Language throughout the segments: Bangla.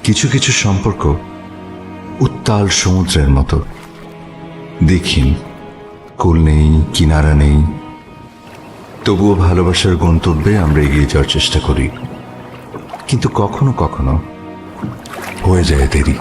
কিছু কিছু সম্পর্ক উত্তাল সমুদ্রের মতো, দেখিন কুল নেই, কিনারা নেই, তবুও ভালোবাসার গন্তব্যে আমরা এগিয়ে যাওয়ার চেষ্টা করি, কিন্তু কখনো কখনো হয়ে যায় দেরি।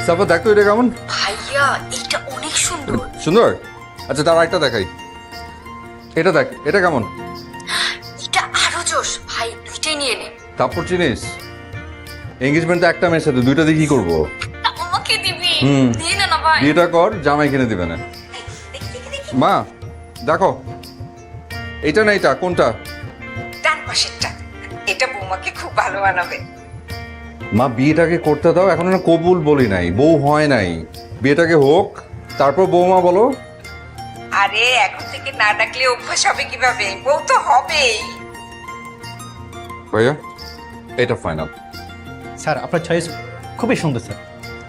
সাফা দেখ তো এটা কেমন ভাইয়া এটা অনেক সুন্দর। সুন্দর। আচ্ছা তার একটা দেখাই, এটা দেখ, এটা কেমন? এটা আরো জোশ ভাই, দুইটাই নিয়ে নে। তারপর চিনিস এঙ্গেজমেন্ট তো একটা মেয়ের সাথে, দুইটা দিয়ে কি করবো? আমাকে দিবি? হুম। দিয়ে না ভাই। বিয়েটা কর, জামাই কিনে দিবে না। মা দেখো, এটা না এটা কোনটা? ডান পাশেরটা, এটা বৌমাকে খুব ভালো মানাবে। মা বিয়েটাকে করতে দাও, এখন না কবুল বলি নাই, বউ হয় নাই, বিয়েটাকে হোক তারপর বৌমা বলো। আরে এখন থেকে না ডাকলে অভ্যাস হবে কিভাবে? বউ তো হবেই। ভাইয়া এটা ফাইনাল। স্যার আপনার চয়েস খুবই সুন্দর স্যার।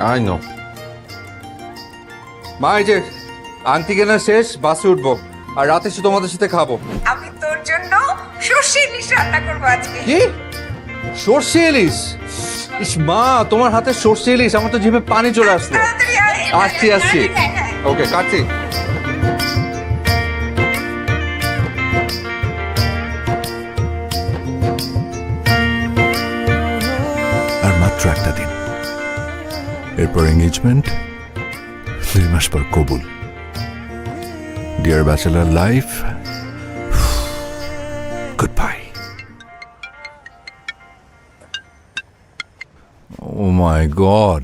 I know. মা এই যে আংটি কেনা শেষ, বাসে উঠবো, আর রাতে এসে তোমাদের সাথে খাবো। আমি তোর জন্য সর্ষে ইলিশ রান্না করবো আজকে। কি সর্ষে ইলিশ? ইস মা, তোমার হাতে সর্ষে ইলিশ, আমার তো জিভে পানি চলে আসলো। তাড়াতাড়ি আয়। আসছি আসছি, ওকে কাটছি। আর মাত্র একটা দিন, এরপর এঙ্গেজমেন্ট, 2 মাস পর কবুল। Dear bachelor life, good bye. Oh my god,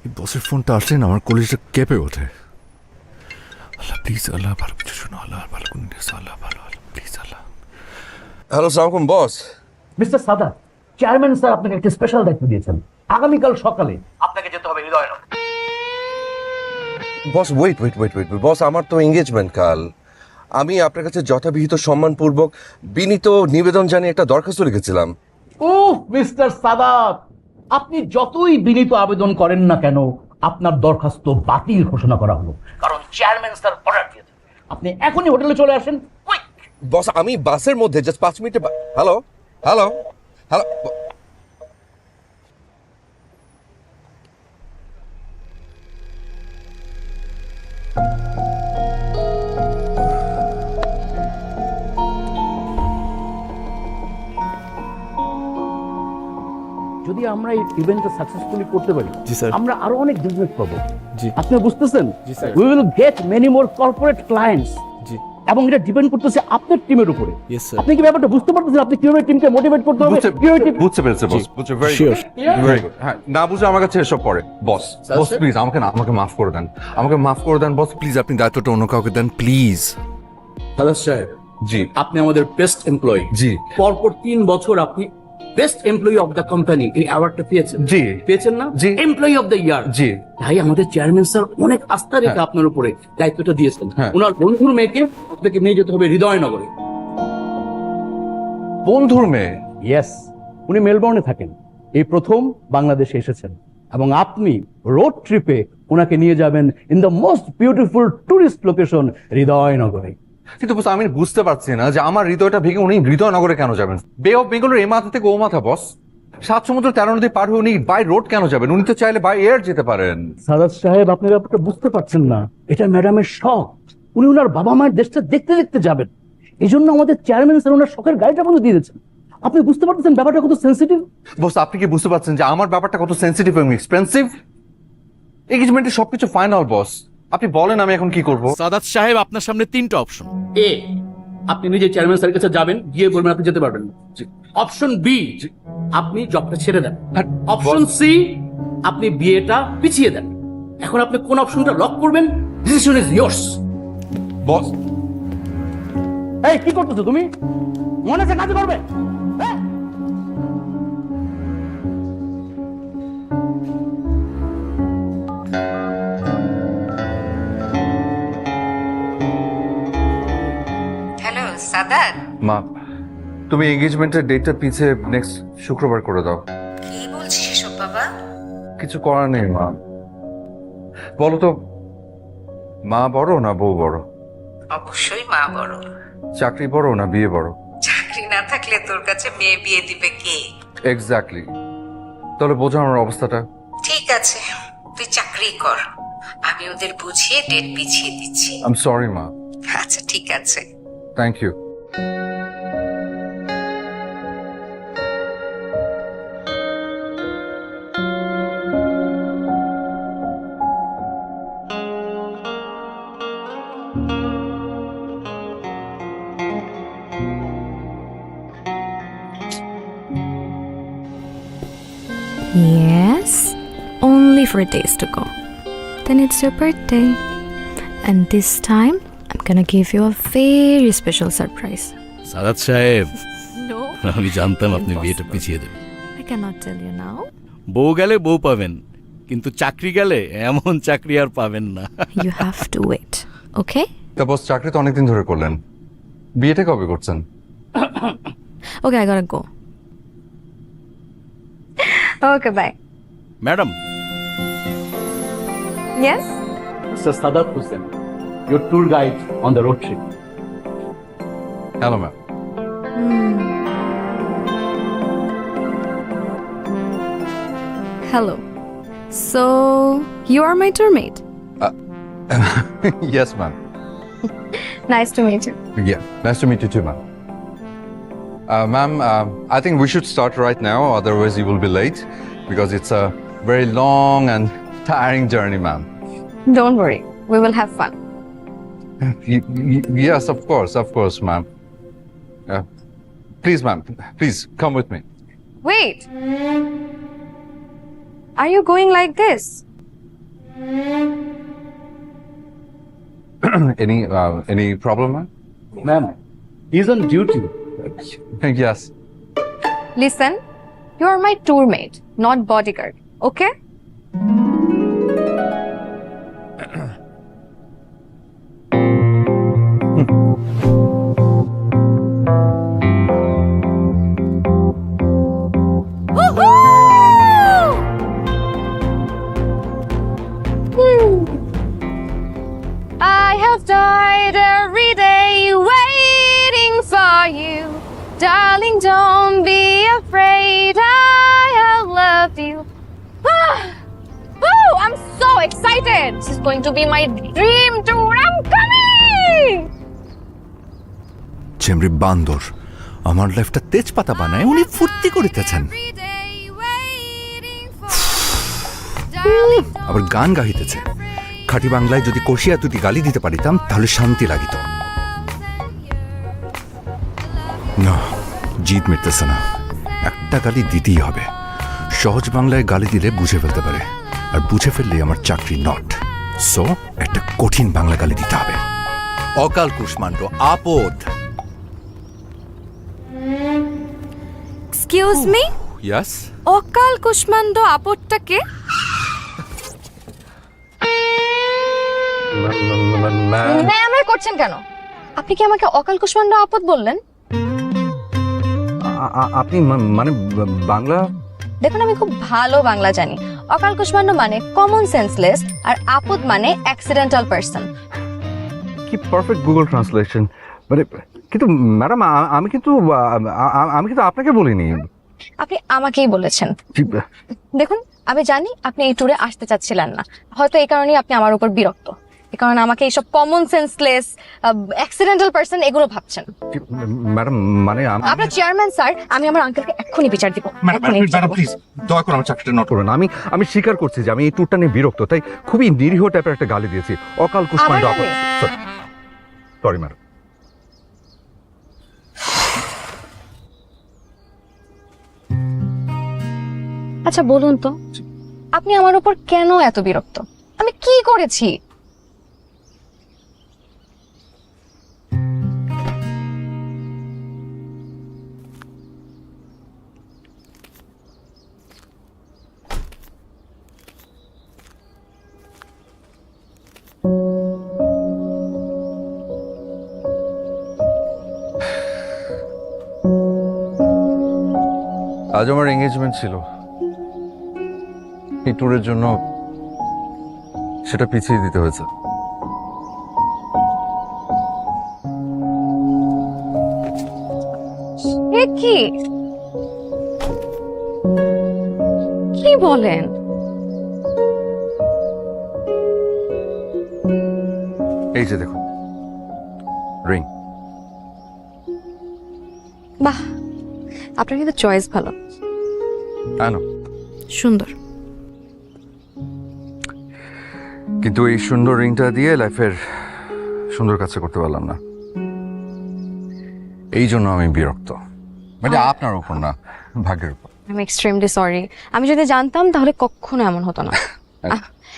এই বসের ফোনটা আসলে না আমার কলেজটা কেঁপে ওঠে। আল্লাহ প্লিজ, আল্লাহ ভালো কিছু শোনো, আল্লাহ ভালো কোনো নিউজ, আল্লাহ ভালো প্লিজ আল্লাহ। হ্যালো সালাম বস। মিস্টার সাদাত, চেয়ারম্যান স্যার আপনাকে একটা স্পেশাল দায়িত্ব দিয়েছেন। আগামীকাল সকালে আপনাকে যেতে হবে হৃদয়নগর। বস ওয়েট ওয়েট ওয়েট ওয়েট বস, আমার তো এঙ্গেজমেন্ট কাল। আমি আপনার কাছে যথাবিহিত সম্মানপূর্বক বিনীত নিবেদন জানিয়ে একটা দরখাস্ত লিখেছিলাম। উফ মিস্টার সাদাত, আপনি যতই বিনীত আবেদন করেন না কেন, আপনার দরখাস্ত বাতিল ঘোষণা করা হলো, কারণ চেয়ারম্যান স্যার অর্ডার দিয়েছেন। আপনি এখনই হোটেলে চলে আসেন, কুইক। বস আমি বাসের মধ্যে জাস্ট 5 মিনিটে। Hello hello hello. যদি আমরা এই ইভেন্টটা সাকসেসফুলি করতে পারি, জি স্যার। আমরা আরো অনেক বিজনেস পাবো। জি। আপনি বুঝতেছেন? জি sir. We will get many more corporate clients, জি। এবং এটা ডিপেন্ড করতেছে আপনার টিমের উপরে। Yes, sir. আপনি কি ব্যাপারটা বুঝতে পারতেছেন? আপনি কিভাবে টিমকে মোটিভেট করতে হবে, কিভাবে টিম বুঝতে পেরেছে বস, বুঝতে ভেরি Sure. Very good. হ্যাঁ, না বুঝে আমার কাছে এসব পড়ে। বস বস প্লিজ আমাকে না, আমাকে মাফ করে দেন, আমাকে মাফ করে দেন বস প্লিজ। আপনি দায়িত্বটা অন্য কাউকে দেন প্লিজ। সাদাত সাহেব, জি আপনি আমাদের বেস্ট এমপ্লয়ি। জি পরপর 3 বছর আপনি best employee of the company এই অ্যাওয়ার্ডটা পেয়েছেন। জি পেয়েছেন না? জি। Employee of the year. জি। তাই আমাদের চেয়ারম্যান স্যার অনেক আস্থা রেখে হ্যাঁ। আপনার উপরে দায়িত্বটা দিয়েছেন। হ্যাঁ। ওনার বন্ধুর মেয়েকে আপনাকে নিয়ে যেতে হবে হৃদয়নগরে। বন্ধুর মেয়ে? ইয়েস, উনি মেলবোর্নে থাকেন, এই প্রথম বাংলাদেশে এসেছেন, এবং আপনি রোড ট্রিপে ওনাকে নিয়ে যাবেন in the most beautiful tourist location হৃদয়নগরে। কিন্তু বস আমি বুঝতে পারছি না যে আমার হৃদয়টা ভেঙে উনি হৃদয়নগরে কেন যাবেন? বে অফ বেঙ্গলের এই মাথা থেকে ও মাথা বস, 7 সমুদ্র 13 নদী পার হয়ে উনি বাই রোড কেন যাবেন? উনি তো চাইলে বাই এয়ার যেতে পারেন। সাদাত সাহেব, আপনি ব্যাপারটা বুঝতে পারছেন না, এটা ম্যাডামের শখ। উনি ওনার বাবা মায়ের দেশটা দেখতে দেখতে যাবেন, এই জন্য আমাদের চেয়ারম্যান স্যার ওনার শখের গাড়িটা বন্ধ দিয়ে দিয়েছেন। আপনি বুঝতে পারতেছেন ব্যাপারটা কত সেন্সিটিভ? বস আপনি কি বুঝতে পারছেন যে আমার ব্যাপারটা কত সেন্সিটিভ এবং এক্সপেন্সিভ? এঙ্গেজমেন্টের সবকিছু ফাইনাল বস, আপনি বলেন আমি এখন কি করব? সাদাত সাহেব আপনার সামনে 3টা অপশন। এ, আপনি নিজে চেয়ারম্যান স্যারের কাছে যাবেন, গিয়ে বলবেন আপনি যেতে পারবেন না। অপশন বি, আপনি জবটা ছেড়ে দেন। অপশন সি, আপনি বিয়েটা পিছিয়ে দেন। এখন আপনি কোন অপশনটা লক করবেন? Decision is years. বস এই কি করতেছো তুমি? মনে আছে কাজ করবে? হ্যাঁ? হ্যালো সাদাত, মা তুমি এঙ্গেজমেন্টের ডেটটা পিছিয়ে নেক্সট শুক্রবার করে দাও। কি বলছিস এসব বাবা? কিছু করার নেই মা। বলো তো, মা বড় না বউ বড়? অবশ্যই মা বড়। চাকরি বড় না বিয়ে বড়? চাকরি না থাকলে তোর কাছে মেয়ে বিয়ে দিবে কে? এক্স্যাক্টলি। তাহলে বোঝো আমার অবস্থাটা। ঠিক আছে, তুই চাকরি কর, আমি ওদের বুঝিয়ে ডেট পিছিয়ে দিচ্ছি। আই এম সরি মা। আচ্ছা ঠিক আছে। Thank you. Yes, only 4 days to go. Then it's your birthday. And this time, I'm gonna give you a very special surprise. Sadat Saheb, No, আমি জানতাম আপনি বিয়েটা পিছিয়ে দেবেন। I cannot tell you now. বউ গেলে বউ পাবেন, কিন্তু চাকরি গেলে এমন চাকরি আর পাবেন না। You have to wait, okay? তা বস, চাকরি তো অনেকদিন ধরে করলেন, বিয়েটা কবে করছেন? Okay, I gotta go. Okay, bye. Madam, Yes? Mr. Sadat Hussain, your tour guide on the road trip. Hello ma'am. Hello. So, you are my tour mate. Yes ma'am. Nice to meet you. Yeah, nice to meet you too, ma'am. Ma'am, I think we should start right now, otherwise you will be late, because it's a very long and tiring journey, ma'am. Don't worry, we will have fun. Yes, of course, ma'am. Please, ma'am, please come with me. Wait! Are you going like this? Any problem, ma'am? Ma'am, he's on duty. Yes. Listen, you are my tour mate, not bodyguard, okay? I have died every day waiting for you. Darling, don't be afraid. I have loved you. Oh, I'm so excited. This is going to be my dream tour. I'm coming. চেমরি বান্দর আমার লাইফটা তেজপাতা বানায় উনি ফুর্তি করিতেছেন, Every day waiting for you. Darling, আবার গান গাহিতেছে। খাঁটি বাংলায় যদি কষিয়া দুটি গালি দিতে পারিতাম তাহলে শান্তি লাগিত। না, জিদ মিটতেছে না, একটা গালি দিতেই হবে। সহজ বাংলায় গালি দিলে বুঝে ফেলতে পারে, আর বুঝে ফেললে আমার চাকরি নট। সো একটা কঠিন বাংলা গালি দিতে হবে। অকাল কুষ্মাণ্ড আপদ। excuse me? ইয়াস, অকাল কুষ্মাণ্ড আপদটাকে? ম্যাম করছেন কেন? আপনি কি আমাকে অকাল কুষ্মাণ্ড আপদ বললেন? আপনি মানে বাংলা? দেখুন, আমি খুব ভালো বাংলা জানি। অকাল কুষ্মাণ্ড মানে কমন সেন্সলেস, আর আপদ মানে অ্যাক্সিডেন্টাল পারসন। কি পারফেক্ট গুগল ট্রান্সলেশন। মানে কিন্তু ম্যাডাম, আমি কিন্তু আপনাকে বলিনি। আপনি আমাকেই বলেছেন। দেখুন, আমি জানি আপনি এই ট্যুরে আসতে চাচ্ছিলেন না, হয়তো এই কারণেই আপনি আমার উপর বিরক্ত। এই কারণে আমাকে এইসব কমন সেন্সলেস অ্যাক্সিডেন্টাল পারসন এগুলো ভাবছেন। ম্যাডাম মানে আপনার চেয়ারম্যান স্যার, আমি আমার আঙ্কেলকে এক্ষুনি বিচার দিব। প্লিজ দয়া করে আমার চাকরিটা নট করুন। আমি স্বীকার করছি যে আমি এই ট্যুরটা নিয়ে বিরক্ত, তাই খুবই নিরীহ টাইপের একটা গালি দিয়েছি। অকাল কুষ্মাণ্ড আপদ। Sorry madam. আচ্ছা বলুন তো, আপনি আমার উপর কেন এত বিরক্ত? আমি কি করেছি? আজ আমার এঙ্গেজমেন্ট ছিল, এই ট্যুরের জন্য সেটা পিছিয়ে দিতে হয়েছে। এ কি কি বলেন? এই যে দেখুন, রিং। বাহ, আপনার কিন্তু চয়েস ভালো, আনো। সুন্দর। কিন্তু এই সুন্দর রিংটা দিয়ে লাইফের সুন্দর কাজটা করতে পারলাম না, এই জন্য আমি বিরক্ত। মানে আপনার উপর না, ভাগ্যের উপর। I am extremely sorry. আমি যদি জানতাম তাহলে কখনো এমন হতো না।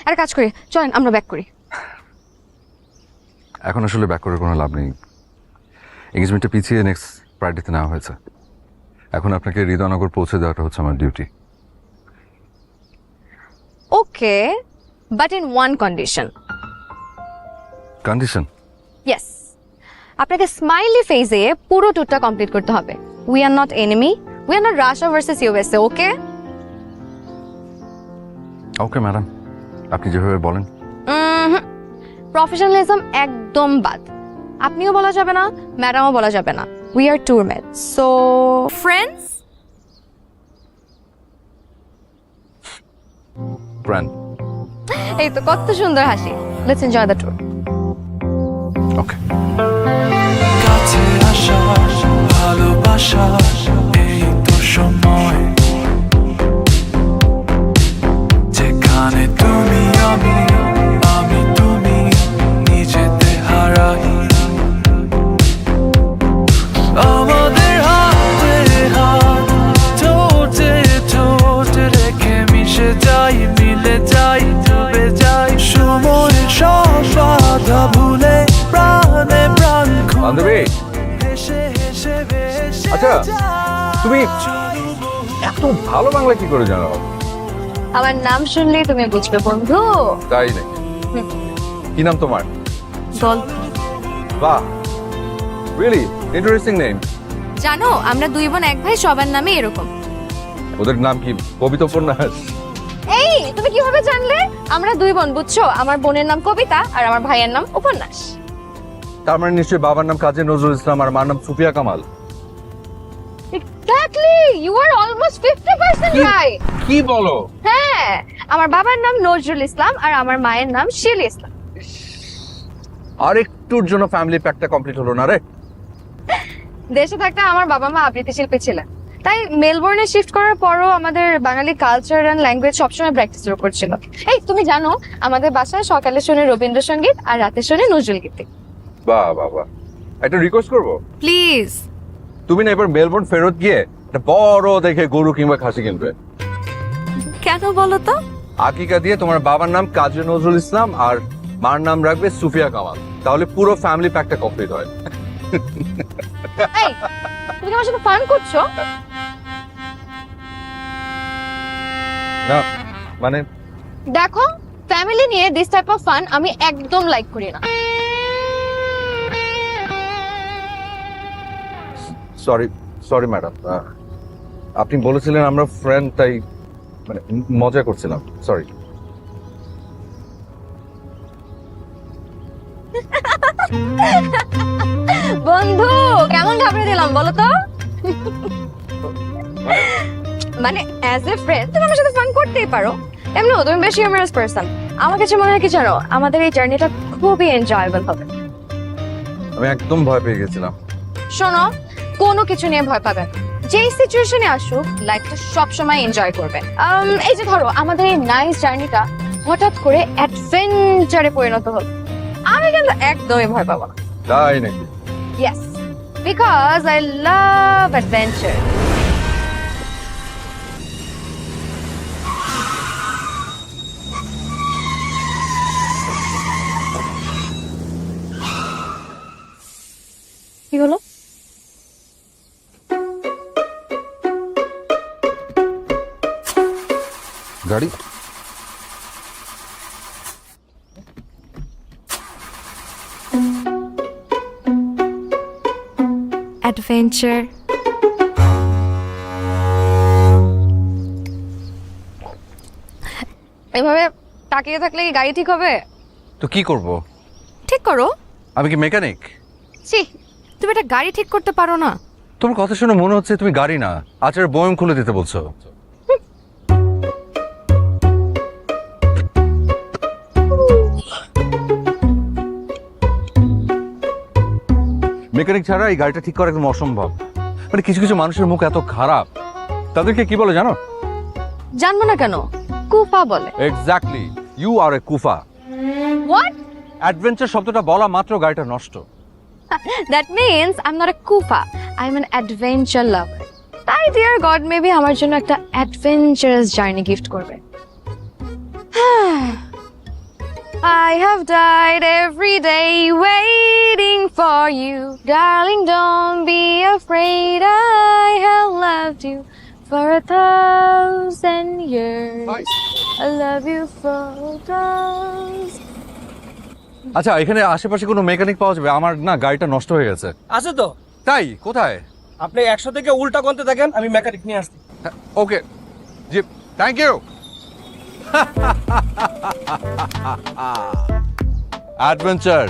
আর কাজ করি, চলেন আমরা ব্যাক করি। এখন আসলে ব্যাক করে কোনো লাভ নেই, এঙ্গেজমেন্টটা পিছিয়ে নেক্সট ফ্রাইডেতে নেওয়া হয়েছে। এখন আপনাকে হৃদয়নগর পৌঁছে দেওয়াটা হচ্ছে আমার duty. Okay, but in one condition. Condition? Yes, আপনাকে স্মাইলি ফেজে পুরো ট্যুরটা কমপ্লিট করতে হবে। We are not enemy, we are not Russia versus USA. Okay okay madam, আপনি যেভাবে বলেন। প্রফেশনালিজম একদম বাদ। আপনিও বলা যাবে না, ম্যাডামও বলা যাবে না। We are tour mates, so friends. Friend. এই তো কত সুন্দর হাসি। Let's enjoy the tour. Okay. কাছে আসা ভালোবাসা, এই তো সময় যেখানে তুমি আমি, আমি তুমি, নিজেতে হারাই। আমাদের হাতে হাত, ঠোঁটে ঠোঁট রেখে মিশে যাই, মিলে যাই, ডুবে যাই সময় সব বাধা ভুলে, প্রাণে প্রাণ বান্ধবী, আচ্ছা তুমি এত ভালো বাংলা কি করে জানো? আমার নাম শুনলেই তুমি বুঝবে বন্ধু। তাই নাকি? কি নাম তোমার? বল। বাহ, রিয়েলি ইন্টারেস্টিং নেম। জানো আমরা দুই বোন এক ভাই, সবার নামে এরকম। ওদের নাম কি? কবিতা, উপন্যাস? এই তুমি কিভাবে জানলে? আমরা দুই বোন, বুঝছো? আমার বোনের নাম কবিতা আর আমার ভাইয়ের নাম উপন্যাস। তার মানে নিশ্চয়ই বাবার নাম কাজী নজরুল ইসলাম আর মার নাম Sufia Kamal. Exactly, you are almost 50% right. কি বলো? হ্যাঁ, আমার বাবার নাম নজরুল ইসলাম আর আমার মায়ের নাম শিলি ইসলাম। আর একটুর জন্য ফ্যামিলি প্যাকটা কমপ্লিট হলো না রে। দেশে থাকতে আমার বাবা মা আবৃত্তি শিল্পী ছিলেন, তাই মেলবোর্নে শিফট করার পরও আমাদের বাঙালি কালচার এন্ড ল্যাঙ্গুয়েজ সবসময় প্র্যাকটিস করছিল। এই তুমি জানো আমাদের বাসায় সকালে শুনে রবীন্দ্রসঙ্গীত আর রাতে শুনে নজরুল গীতি। বাহ বাহ বাহ, একটা রিকোয়েস্ট করবো? প্লিজ। তুমি না এবার মেলবোর্ন ফেরত গিয়ে একটা বড় দেখে গরু কিংবা খাসি কিনবে। কেন বলো তো? আকিকা দিয়ে তোমার বাবার নাম কাজী নজরুল ইসলাম আর মার নাম রাখবে সুফিয়া কামাল, তাহলে পুরো ফ্যামিলি প্যাকটা কমপ্লিট হয়। এই তুমি কি আমার সাথে ফান করছো? না মানে দেখো, ফ্যামিলি নিয়ে দিস টাইপ অফ ফান আমি একদম লাইক করি না। সরি সরি ম্যাডাম, আপনি বলেছিলেন আমরা ফ্রেন্ড, তাই মানে মজা করছিলাম, সরি। বন্ধু কেমন ঘাবড়ে দিলাম বলো তো? মানে অ্যাজ এ ফ্রেন্ড তুমি আমার সাথে ফান করতেই পারো, এমনি তুমি বেশি হিউমারাস পারসন। আমার কাছে মনে হয় কি জানো, আমাদের এই জার্নিটা খুবই এনজয়েবল হবে। আমি একদম ভয় পেয়ে গেছিলাম। শোনো, কোনো কিছু নিয়ে ভয় পাবে না, যেই সিচুয়েশনে আসুক লাইফটা সবসময় এনজয় করবে। এই যে ধরো আমাদের এই নাইস জার্নিটা হঠাৎ করে অ্যাডভেঞ্চারে পরিণত হলো, আমি কিন্তু একদমই ভয় পাবো না। তাই নাকি? Yes, because I love adventure. কি হলো? গাড়ি Adventure. এভাবে তাকিয়ে থাকলে কি গাড়ি ঠিক হবে? তো কি করব? ঠিক করো। আমি কি মেকানিক? ছি, তুমি একটা গাড়ি ঠিক করতে পারো না? তোমার কথা শুনে মনে হচ্ছে তুমি গাড়ি না, আচারের বয়ম খুলে দিতে বলছো। মেকানিক ছাড়া এই গাড়িটা ঠিক করা একদম অসম্ভব। মানে কিছু কিছু মানুষের মুখ এত খারাপ, তাদেরকে কি বলে জানো? জানবো না কেন, কুফা বলে। এক্স্যাক্টলি, ইউ আর এ কুফা। হোয়াট? অ্যাডভেঞ্চার শব্দটা বলা মাত্র গাড়িটা নষ্ট। That means I am not a কুফা, I am an adventure lover. তাই ডিয়ার গড মেবি আমার জন্য একটা অ্যাডভেঞ্চারাস জার্নি গিফট করবে। I have died every day waiting for you. Darling, don't be afraid. I have loved you for 1,000 years. I love you for 1,000. আচ্ছা, এখানে আশেপাশে কোনো মেকানিক পাওয়া যাবে? আমার না গাড়িটা নষ্ট হয়ে গেছে। আছে তো। তাই? কোথায়? আপনি 100 থেকে উল্টা গুনতে থাকেন, আমি মেকানিক নিয়ে আসছি। ওকে জি, thank you. Adventure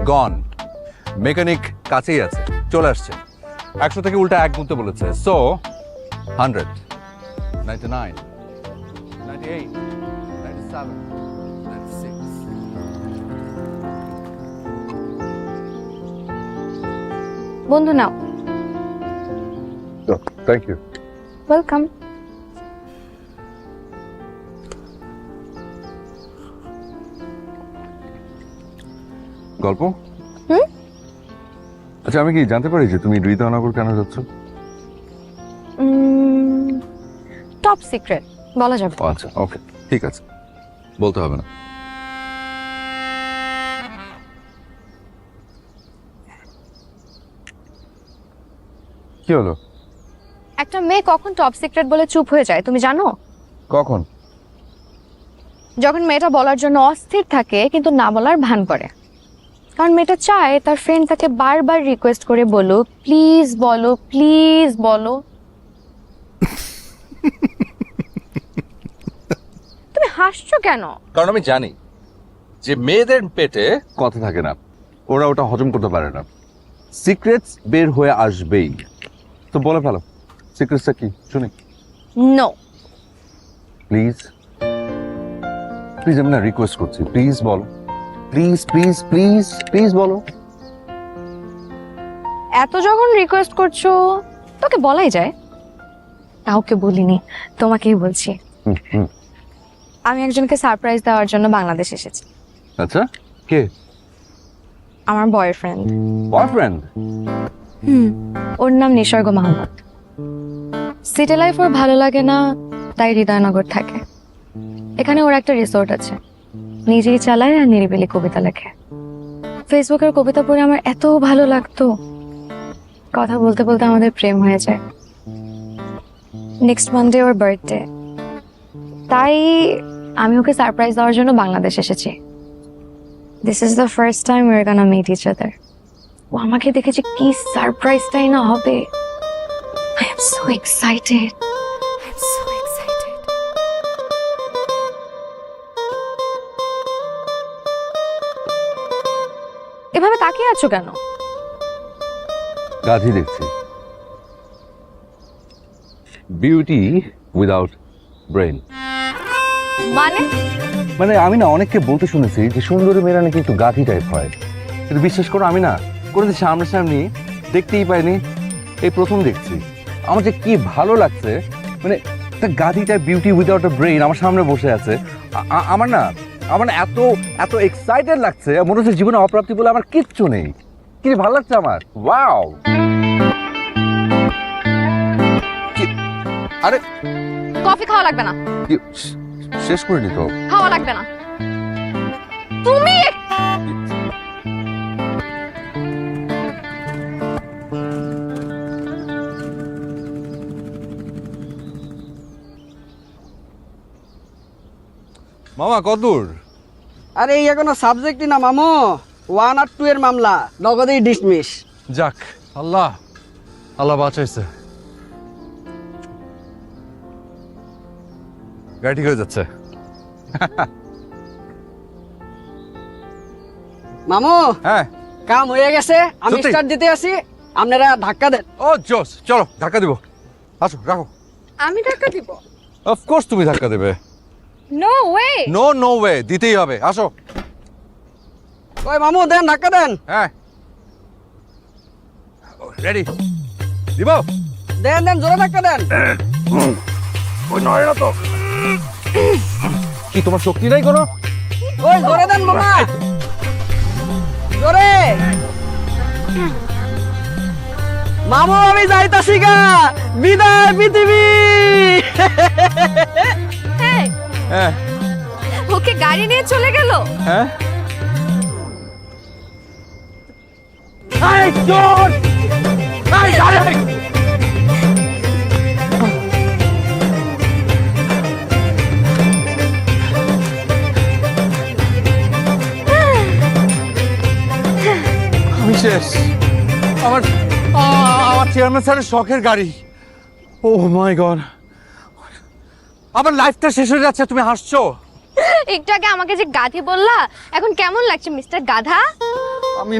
gone, mechanic কাছেই আছে, চলে আসছে। 100 থেকে উল্টা 1 গুনতে বলেছে। সো 100, 99, 98, 97, 96। বন্ধু নাও। Thank you. ওয়েলকাম। গল্প? হুম? আচ্ছা, আমি কি জানতে পারি যে তুমি হৃদয়নগর কেন যাচ্ছ? টপ সিক্রেট, বলা যাবে। ও আচ্ছা, ওকে, ঠিক আছে, বলতে হবে না। কি হলো? একটা মেয়ে কখন টপ সিক্রেট বলে চুপ হয়ে যায় তুমি জানো? কখন? যখন মেয়েটা বলার জন্য অস্থির থাকে কিন্তু না বলার ভান করে। কারণ মেয়েটা চায় তার ফ্রেন্ড তাকে বারবার রিকোয়েস্ট করে বলো, প্লিজ বলো, প্লিজ বলো। তুমি হাসছো কেন? কারণ আমি জানি যে মেয়েদের পেটে কথা থাকে না, ওরা ওটা হজম করতে পারে না। সিক্রেটস বের হয়ে আসবেই। তো বলে ফেলো, সিক্রেটসটা কি শুনি। নো প্লিজ প্লিজ, আমি না রিকোয়েস্ট করছি, প্লিজ বলো, প্লিজ প্লিজ প্লিজ প্লিজ বলো। এত যখন রিকোয়েস্ট করছো তোকে বলাই যায়। কাউকে বলিনি, তোমাকেই বলছি। আমি একজনকে সারপ্রাইজ দেওয়ার জন্য বাংলাদেশ এসেছি। আচ্ছা, কে? আমার বয়ফ্রেন্ড। বয়ফ্রেন্ড? ওর নাম নিসর্গ মাহমুদ। সিটি লাইফ ওর ভালো লাগে না, তাই হৃদয়নগর থাকে। এখানে ওর একটা রিসোর্ট আছে, নিজেই চালায় আর নিরিবিলি কবিতা লেখে। ফেসবুকের কবিতা পড়ে আমার এত ভালো লাগতো, কথা বলতে বলতে আমাদের প্রেম হয়ে যায়। নেক্সট মানডে ওর বার্থডে, তাই আমি ওকে সারপ্রাইজ দেওয়ার জন্য বাংলাদেশ এসেছি। This is the first time we are gonna meet each other. ও আমাকে দেখেছে কি সারপ্রাইজটাই না হবে। I am so excited, I am so excited. এভাবে তাকিয়ে আছো কেন? গাধি দেখছি। Beauty without brain. মানে মানে আমি না অনেককে বলতে শুনেছি যে সুন্দরী মেয়েরা নাকি একটু গাধি টাইপ হয়, কিন্তু বিশ্বাস করো আমি না কোনোদিন সামনাসামনি দেখতেই পাইনি, এই প্রথম দেখছি। আমার যে কি ভালো লাগছে, মানে একটা গাধি type beauty without a brain আমার সামনে বসে আছে। আমার না এত এত এক্সাইটেড লাগছে, মনে হচ্ছে জীবনে অপ্রাপ্তি বলে আমার কিচ্ছু নেই। কি ভালো লাগছে আমার, ওয়াও। আরে কফি খাওয়া লাগবে না, শেষ করিনি তো। খাওয়া লাগবে না। তুমি মামা কত দূর? আরে এই এখনো সাবজেক্টই না মামু, 1 আর 2 এর মামলা নগদেই ডিসমিস। যাক, আল্লাহ আল্লাহ বাঁচাইছে। গাড়ি ঠিক হয়ে যাচ্ছে। মামু হ্যাঁ কাম হয়ে গেছে, আমি সত্যি? স্টার্ট দিতে আসি, আপনারা ধাক্কা দেন। ও জোস, চলো ধাক্কা দিব। আসো রাখো। আমি ধাক্কা দিব? অফকোর্স তুমি ধাক্কা দেবে। No way. নো ওয়ে, দিতেই হবে। আসো। ওই মামু দেন, ধাক্কা দেন। হ্যাঁ রেডি, দিব। দেন দেন, জোরে ধাক্কা দেন। ওই নয় না তো। কি তোমার শক্তি নাই কোনো? ওই জোরে দেন মামা, জোরে। মামু আমি যাইতাছি গা, বিদায় পৃথিবী। হ্যাঁ ওকে গাড়ি নিয়ে চলে গেল। হ্যাঁ এই চোর, এই গাড়ি। আমি শেষ। আমার আমার চেয়ারম্যান স্যারের শখের গাড়ি। ও মাই গড, আমার লাইফটা শেষ হয়ে যাচ্ছে। তুমি হাসছো? একটু আগে আমাকে যে গাধি বললা, এখন কেমন লাগছে মিস্টার গাধা? আমি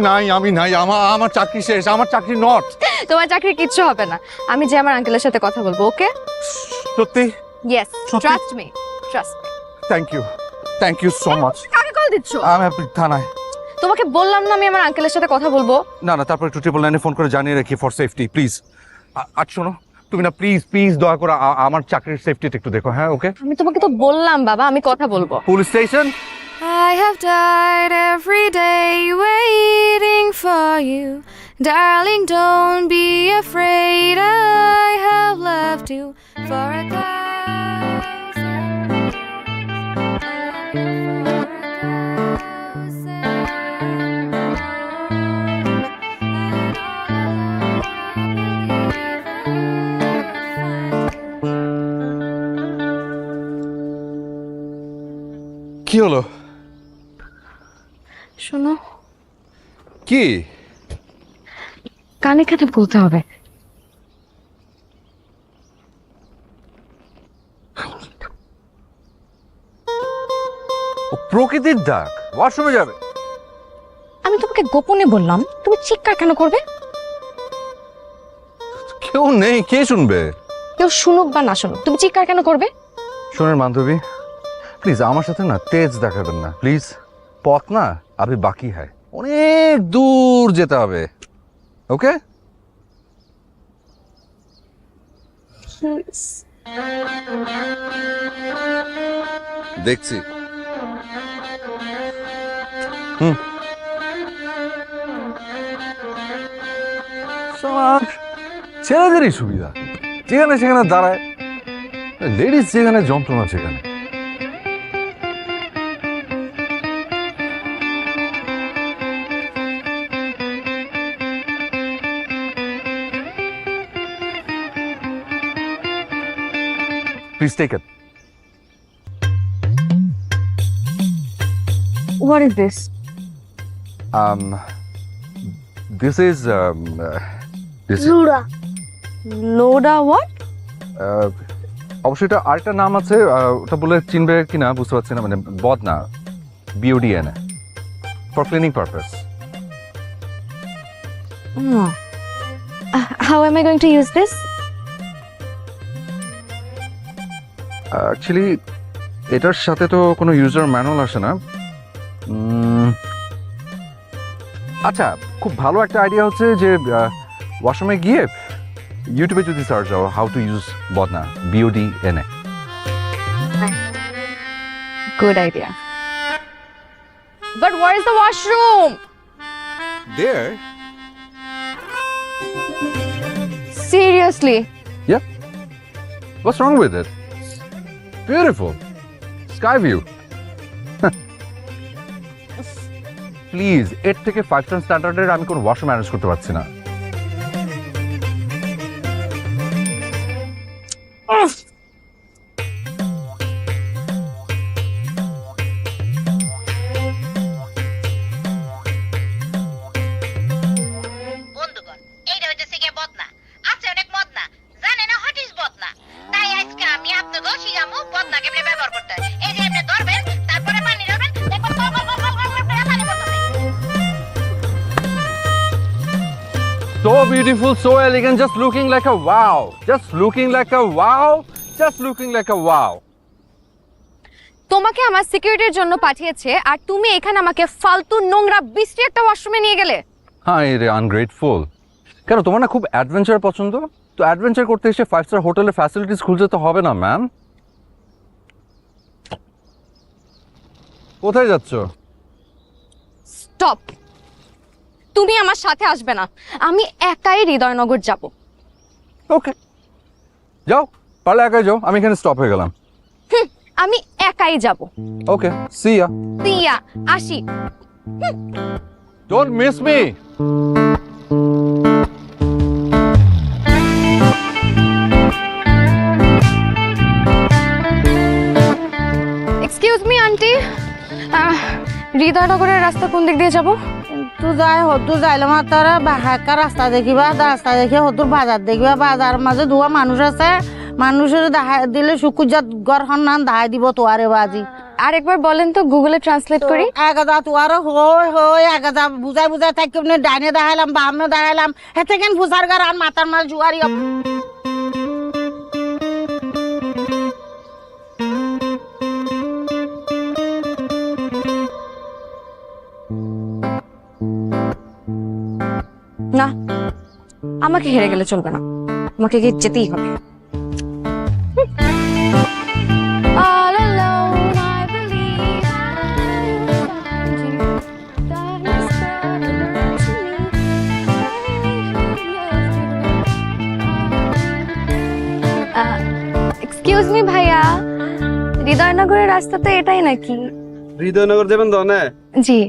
নাই আমার চাকরি শেষ, আমার চাকরি নট। তোমার চাকরি কিচ্ছু হবে না, আমি যে আমার আঙ্কেলের সাথে কথা বলবো। ওকে? সত্যি? ইয়েস, সত্যি? Trust me, trust me. Thank you so much. কাকে কল দিচ্ছ? আমি আপনার থানায়। তোমাকে বললাম না আমি আমার আঙ্কেলের সাথে কথা বলবো। না তারপর একটু 999 ফোন করে জানিয়ে রাখি ফর সেফটি প্লিজ। আর শোনো, তুমি না প্লিজ দয়া করে আমার চাকরির সেফটিটা একটু দেখো। হ্যাঁ ওকে? আমি তোমাকে তো বললাম বাবা আমি কথা বলবো। Police station. I have died every day waiting for you. Darling, don't be afraid. I have left you for a কি হলো? শোনো, কি? কানে কানে বলতে হবে। প্রকৃতির ডাক, ওয়াশরুমে যাবে। আমি তোমাকে গোপনে বললাম, তুমি চিৎকার কেন করবে? কেউ নেই, কে শুনবে? কেউ শুনুক বা না শুনুক, তুমি চিৎকার কেন করবে? শোনেন বান্ধবী, প্লিজ আমার সাথে না তেজ দেখাবেন না প্লিজ। পথ না আবে বাকি হয়, অনেক দূর যেতে হবে। ওকে? দেখছি। ছেলেদেরই সুবিধা, যেখানে সেখানে দাঁড়ায়, লেডিস যেখানে যন্ত্রণা সেখানে। Please take it. What is this? This is Loda what? অবশ্যই এটা আরেকটা নাম আছে, ওটা বলে চিনবে কিনা বুঝতে পারছি না। মানে বদনা, BODN, for cleaning purpose. How am I going to use this? Actually এটার সাথে তো কোনো ইউজার ম্যানুয়াল আসে না। আচ্ছা, খুব ভালো একটা আইডিয়া হচ্ছে যে ওয়াশরুমে গিয়ে ইউটিউবে যদি সার্চ দাও হাউ টু ইউজ বদনা, BODN. Good idea. But where is the washroom? There. Seriously? Yeah. What's wrong with it? Beautiful. Sky view. Please, এর থেকে 5 স্টার স্ট্যান্ডার্ডের আমি কোনো ওয়াশরুম ম্যানেজ করতে পারছি না। বন্ধুগণ, এইটা হইতেছে গিয়ে বদনা। আছে অনেক মদনা, জানে না হোয়াট ইজ বদনা। তাই আজকে আমি আপনাদের শিখামু বদনা কেমনে ব্যবহার করতে হয়। এই যে এমনি ধরবেন, So beautiful, so elegant, just looking like a wow. Just looking like a wow. Just looking like a wow. তোমাকে আমার সিকিউরিটির জন্য পাঠিয়েছে আর তুমি এখানে আমাকে ফালতু নোংরা বিশ্রী একটা ওয়াশরুমে নিয়ে গেলে। হ্যাঁ রে আনগ্রেটফুল। কেন তোমার না খুব অ্যাডভেঞ্চার পছন্দ? তো অ্যাডভেঞ্চার করতে এসে 5-star হোটেলের ফ্যাসিলিটিস খুঁজতে তো হবে না ম্যাম। কোথায় যাচ্ছ? স্টপ, তুমি আমার সাথে আসবে না, আমি একাই হৃদয়নগর যাব। ওকে যাও, পারলে একাই যাও, আমি এখানে স্টপ হয়ে গেলাম। আমি একাই যাব। Okay see ya. দিয়া আসি। Don't miss me. Excuse me aunty, হৃদয়নগরের রাস্তা কোন দিক দিয়ে যাব? তু যাই হতু যাইলাম তারা হাঁকা রাস্তা দেখিবা, রাস্তা দেখে হতুর বাজার দেখিবা, বাজার মাঝে দুয়া মানুষ আছে, মানুষের দেখাই দিলে সুকুজাত গড়খন নাম দেখাই দিব তোয়ারে বাজি। আরেকবার বলেন তো, গুগলে ট্রান্সলেট করি। এগাদা তোয়ার হই হই এগাদা বুঝাই বুঝাই থাকি ডাইনে দেখাইলাম বামনে দেখাইলাম, হেতে কেন ফুসার গার আর মাথার মাল জুয়ারি। না, আমাকে হেরে গেলে চলবে না, আমাকে গিয়ে যেতেই হবে। All alone, I believe I will find you. Darkness gathered to me. Excuse me ভাইয়া, হৃদয়নগরের রাস্তা তো এটাই নাকি? হৃদয়নগর যাবেন তো না? জি।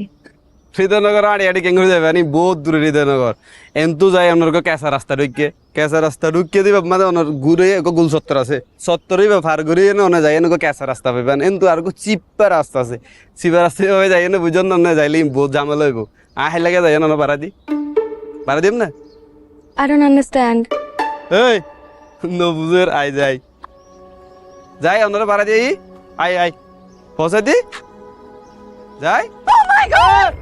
হৃদয়নগর আড়ি আড়ি কেঙ্গুরি যাবে আনি বহুত দূরে হৃদয়নগর। এন্তু যাই আপনার কেঁচা রাস্তা ঢুকিয়ে দিবে মানে ওনার ঘুরে গুল চত্বর আছে, চত্বরই ফার ঘুরে এনে যাই এনে কেঁচা রাস্তা পাইবেন। এন্তু আর চিপা রাস্তা আছে, চিপা রাস্তা যাই এনে বুঝন না যাইলে বহুত ঝামেলা হইব। আহে লাগে যাই না ভাড়া দিম না। I don't understand. এই নবুজের আই যাই আপনারা ভাড়া দিই, আই পৌঁছা দি যাই। Oh my God!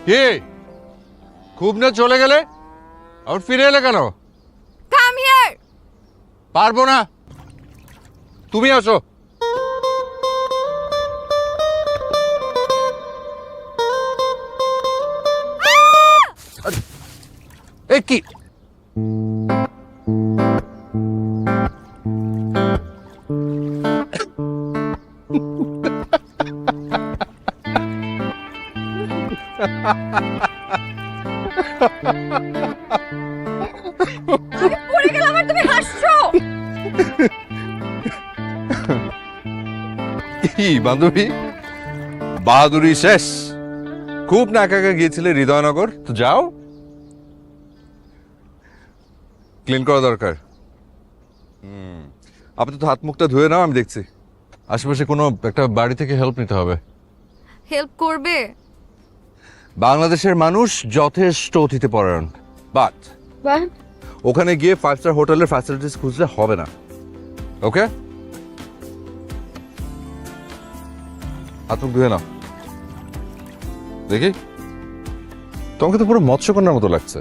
কি খুব না চলে গেলে আবার ফিরে এলে কেন? Come here! পারবো না, তুমি আসো। এ কি পড়ে গেলাম আর তুমি হাসছো। কি বান্ধবী, বাহাদুরি শেষ? খুব না একা একা গিয়েছিলে হৃদয়নগর, তো যাও, ক্লিন করা দরকার। আপাতত হাত মুখটা ধুয়ে নাও, আমি দেখছি। আশেপাশে কোনো একটা বাড়ি থেকে হেল্প নিতে হবে। হেল্প করবে? বাংলাদেশের মানুষ যথেষ্ট অতিথিপরায়ণ, বাট ওখানে গিয়ে 5-star হোটেলের ফ্যাসিলিটিস খুঁজলে হবে না। ওকে, হাত মুখ ধুয়ে নাও। দেখি, তোমাকে তো পুরো মৎস্যকন্যার মতো লাগছে।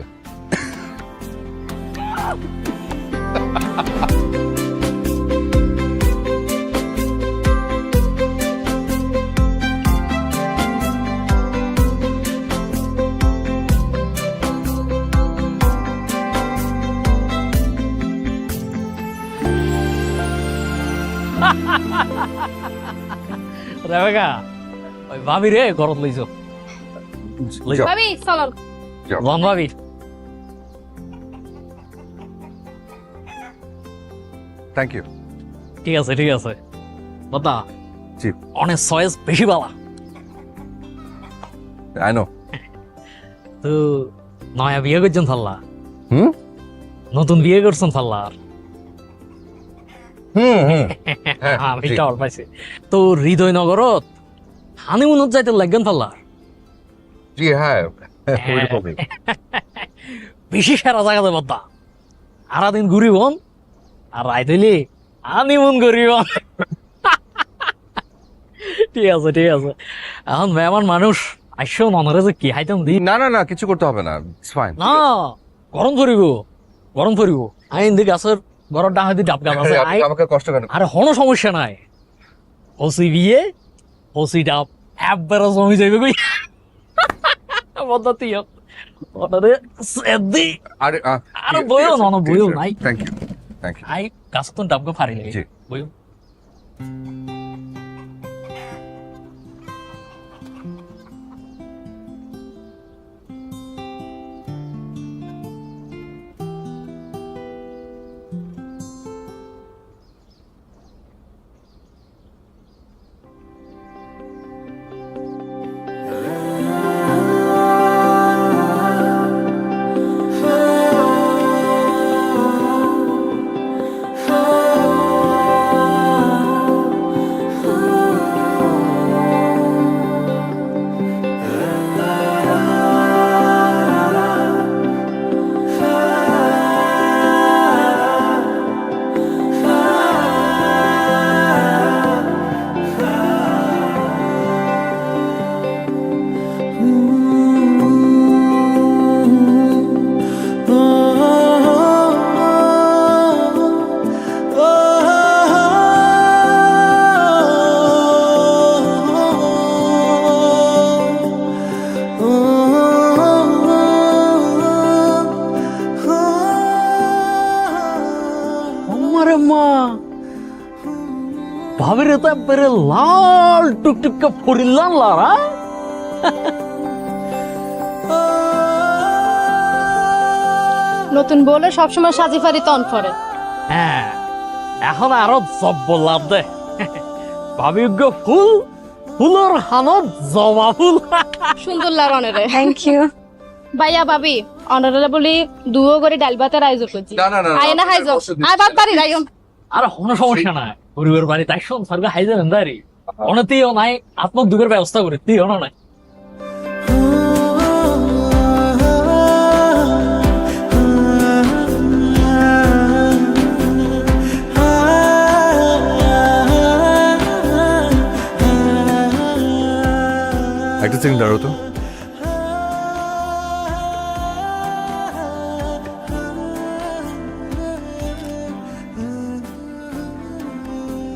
রেবেকা, ওই ভাবি রে ঘরত লইছো। ভাবি চলো। লন ভাবি। Thank you. ঠিক আছে ঠিক আছে দাদা, জি অনেক চয়েস বেশি বালা। I know. তো নয়া বিয়ে করছেন ফাল্লা? হুম নতুন বিয়ে করছেন ফাল্লার? আমি জি। টাওয়ার পাইছি। তো হৃদয়নগরত হানিমুনত যাইতে লাগবেন ফাল্লার? জি হ্যাঁ ওইরকমই। বেশি সেরা জায়গাতে বদ্দা, সারাদিন ঘুরিবন আর রাত হইলে হানিমুন করিবন। ঠিক আছে ঠিক আছে। এখন মেহমান মানুষ আসছেও মনে যে কি হাইতাম দি। না না না কিছু করতে হবে না, ইটস ফাইন। না গরম করিব গরম করিব। আইন দি গাছের ঘরের ডাঙা দি ডাব গাছ আছে। আমাকে কষ্ট কেন? আরে কোনো সমস্যা নাই, হসি বিয়ে হসি ডাব একবারে জমি যাইবে কই। পদ্ধতি ওটারে সেদি। আরে আরে বইও না বইও নাই। Thank you thank you. আই গাছ তো ডাবকে ফারি লাগে জি। বইও। ভাবিরে তো একবারে লাল টুকটুক ফরিলাম লারা। নতুন বলে সবসময় সাজি ফারি তন করে। হ্যাঁ এখন আরো জব বললাম দে। ভাবি ফুল ফুলের হানত জবা ফুল। সুন্দর লাগে অনেরে। থ্যাংক ইউ ভাইয়া ভাবি। অনারে বলি দুও করে ডাল ভাতের আয়োজন করছি। না না না আয় না হাইজো আয় বাদ বাড়ি যাইও। আর কোনো সমস্যা নাই, গরিবের বাড়ি তাই শোন সরকার হাই যাবেন দাঁড়ি অনেতেও নাই, আত্মক দুঃখের ব্যবস্থা করে তুই অন নাই। একটা সেকেন্ড দাঁড়াও তো।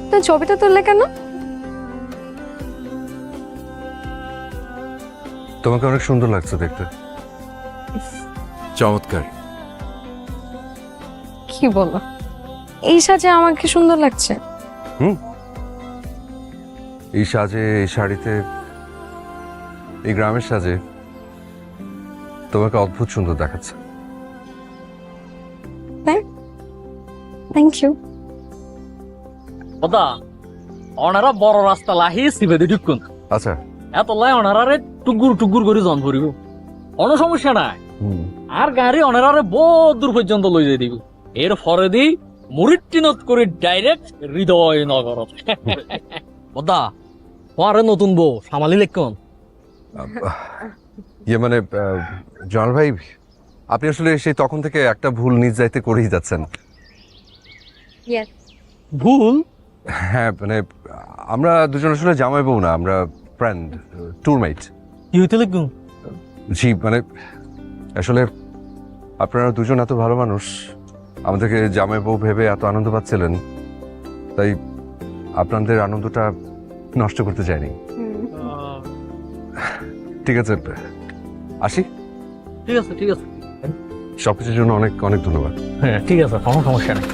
তো ছবিটা তুললে কেন? তোমাকে অনেক সুন্দর লাগছে দেখতে, চমৎকার। কি বলো, এই সাজে আমাকে সুন্দর লাগছে? এই সাজে, এই শাড়িতে, এই গ্রামের সাজে তোমাকে অদ্ভুত সুন্দর দেখাচ্ছে। Thank you. ওদা অনারা বড় রাস্তা লাহি সিবেদি ঢুকুন। আচ্ছা এত লাই অনারারে টুকুর টুকুর করে জন ভরিব, কোনো সমস্যা নাই। আর গাড়ি অনারারে বহুত দূর পর্যন্ত লই যাই দিব। এর পরে দি মুরিট্টিনত করে ডাইরেক্ট হৃদয়নগর। ওদা পরে নতুন বউ সামালি লেখুন। ইয়ে মানে জল ভাই, আপনি আসলে সেই তখন থেকে একটা ভুল নিজ দায়িত্বে করেই যাচ্ছেন। ভুল? হ্যাঁ মানে আমরা দুজন আসলে জামাই বউ না, আমরা ফ্রেন্ড, ট্যুরমেট। কি হইতে লিখুন? জি মানে আসলে আপনারা দুজন এত ভালো মানুষ, আমাদেরকে জামাই বউ ভেবে এত আনন্দ পাচ্ছিলেন, তাই আপনাদের আনন্দটা নষ্ট করতে চাইনি। ঠিক আছে আসি। ঠিক আছে ঠিক আছে, সবকিছুর জন্য অনেক অনেক ধন্যবাদ। হ্যাঁ ঠিক আছে, কোনো সমস্যা নেই।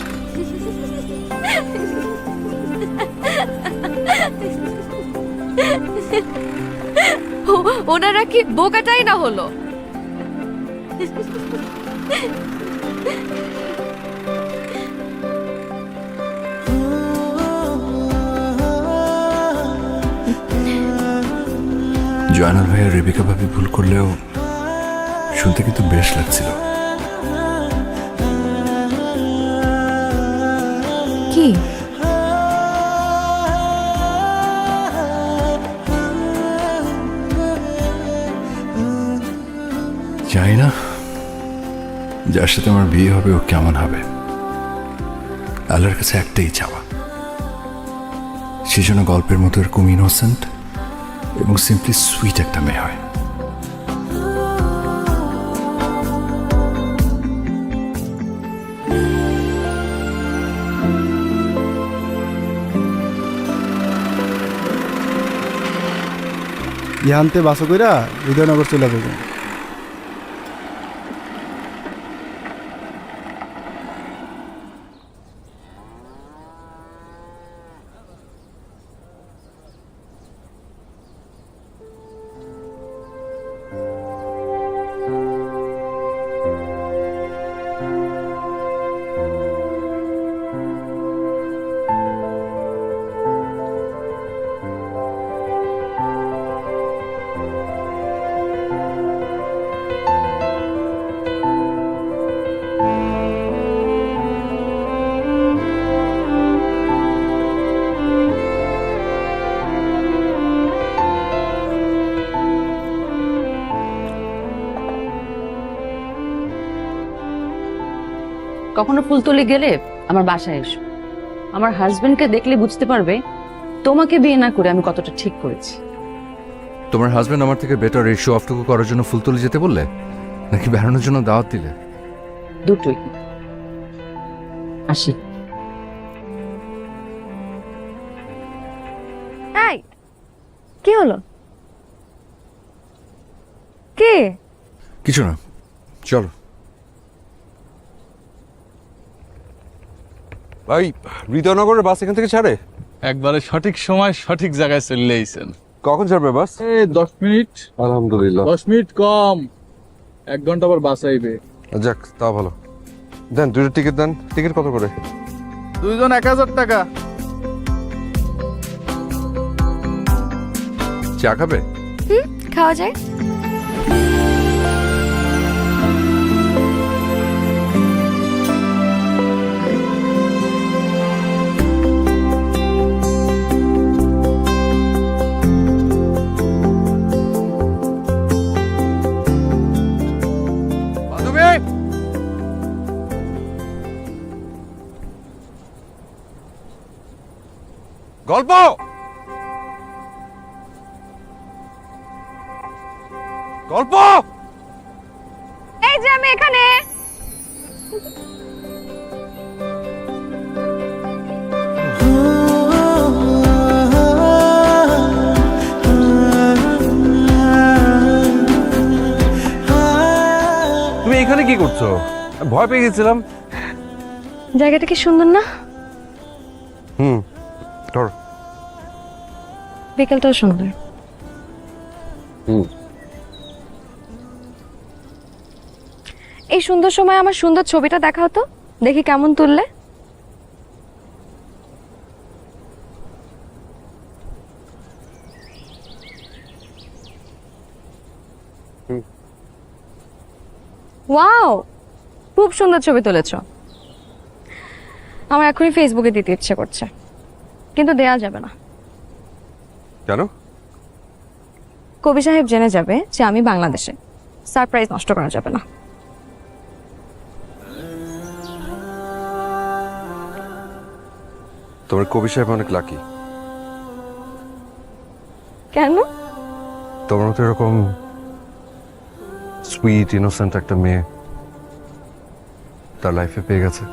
ওনারা কি বোকাটাই না হলো? জয়নাল ভাই আর রেবিকা ভাবি ভুল করলেও শুনতে কিন্তু বেশ লাগছিল। কি জানি না যার সাথে আমার বিয়ে হবে ও কেমন হবে। আল্লাহর কাছে একটাই চাওয়া, সে যেন গল্পের মতো এরকম ইনোসেন্ট এবং সিম্পলি সুইট একটা মেয়ে হয়। ইহান্তে বাসো কইরা হৃদয়নগর চলে যাবে। কখনো ফুলতলি গেলে আমার বাসায় এসো। আমার হাজবেন্ডকে দেখলে বুঝতে পারবে তোমাকে বিয়ে না করে আমি কতটা ঠিক করেছি। তোমার হাজবেন্ড আমার থেকে বেটার এই শো অফটুকু করার জন্য ফুলতলি যেতে বললে, নাকি বেড়ানোর জন্য দাওয়াত দিলে? দুটোই। আসি। এই কি হলো? কে? কিছু না, চলো। ভাই, হৃদয়নগরের বাস এখান থেকে ছাড়ে? একবারে সঠিক সময় সঠিক জায়গায় চলে এসেছেন। কখন ছাড়বে বাস? 10 মিনিট। আলহামদুলিল্লাহ। 10 মিনিট কম, 1 ঘন্টা পর বাস আইবে। যাক, তা ভালো। দেন, দুটো টিকিট দেন। টিকিট কত করে? দুইজন 1000 টাকা। চা খাবে? খাওয়া যায়। গল্প গল্প এই যে আমি এখানে। তুমি এখানে কি করছো? ভয় পেয়ে গেছিলাম। জায়গাটা কি সুন্দর না? ধর। বিকেলটাও সুন্দর। এই সুন্দর সময় আমার সুন্দর ছবিটা দেখা হতো, দেখি কেমন তুললে। ওয়াও, খুব সুন্দর ছবি তুলেছ। আমার এখনই ফেসবুকে দিতে ইচ্ছে করছে, কিন্তু দেয়া যাবে না। কেন? কবি সাহেব জেনে যাবে যে আমি বাংলাদেশে। সারপ্রাইজ নষ্ট করা যাবে না। তোমার কবি সাহেব অনেক লাকি। কেন? তোমার মতো এরকম সুইট ইনোসেন্ট একটা মেয়ে তার লাইফে পেয়ে গেছে।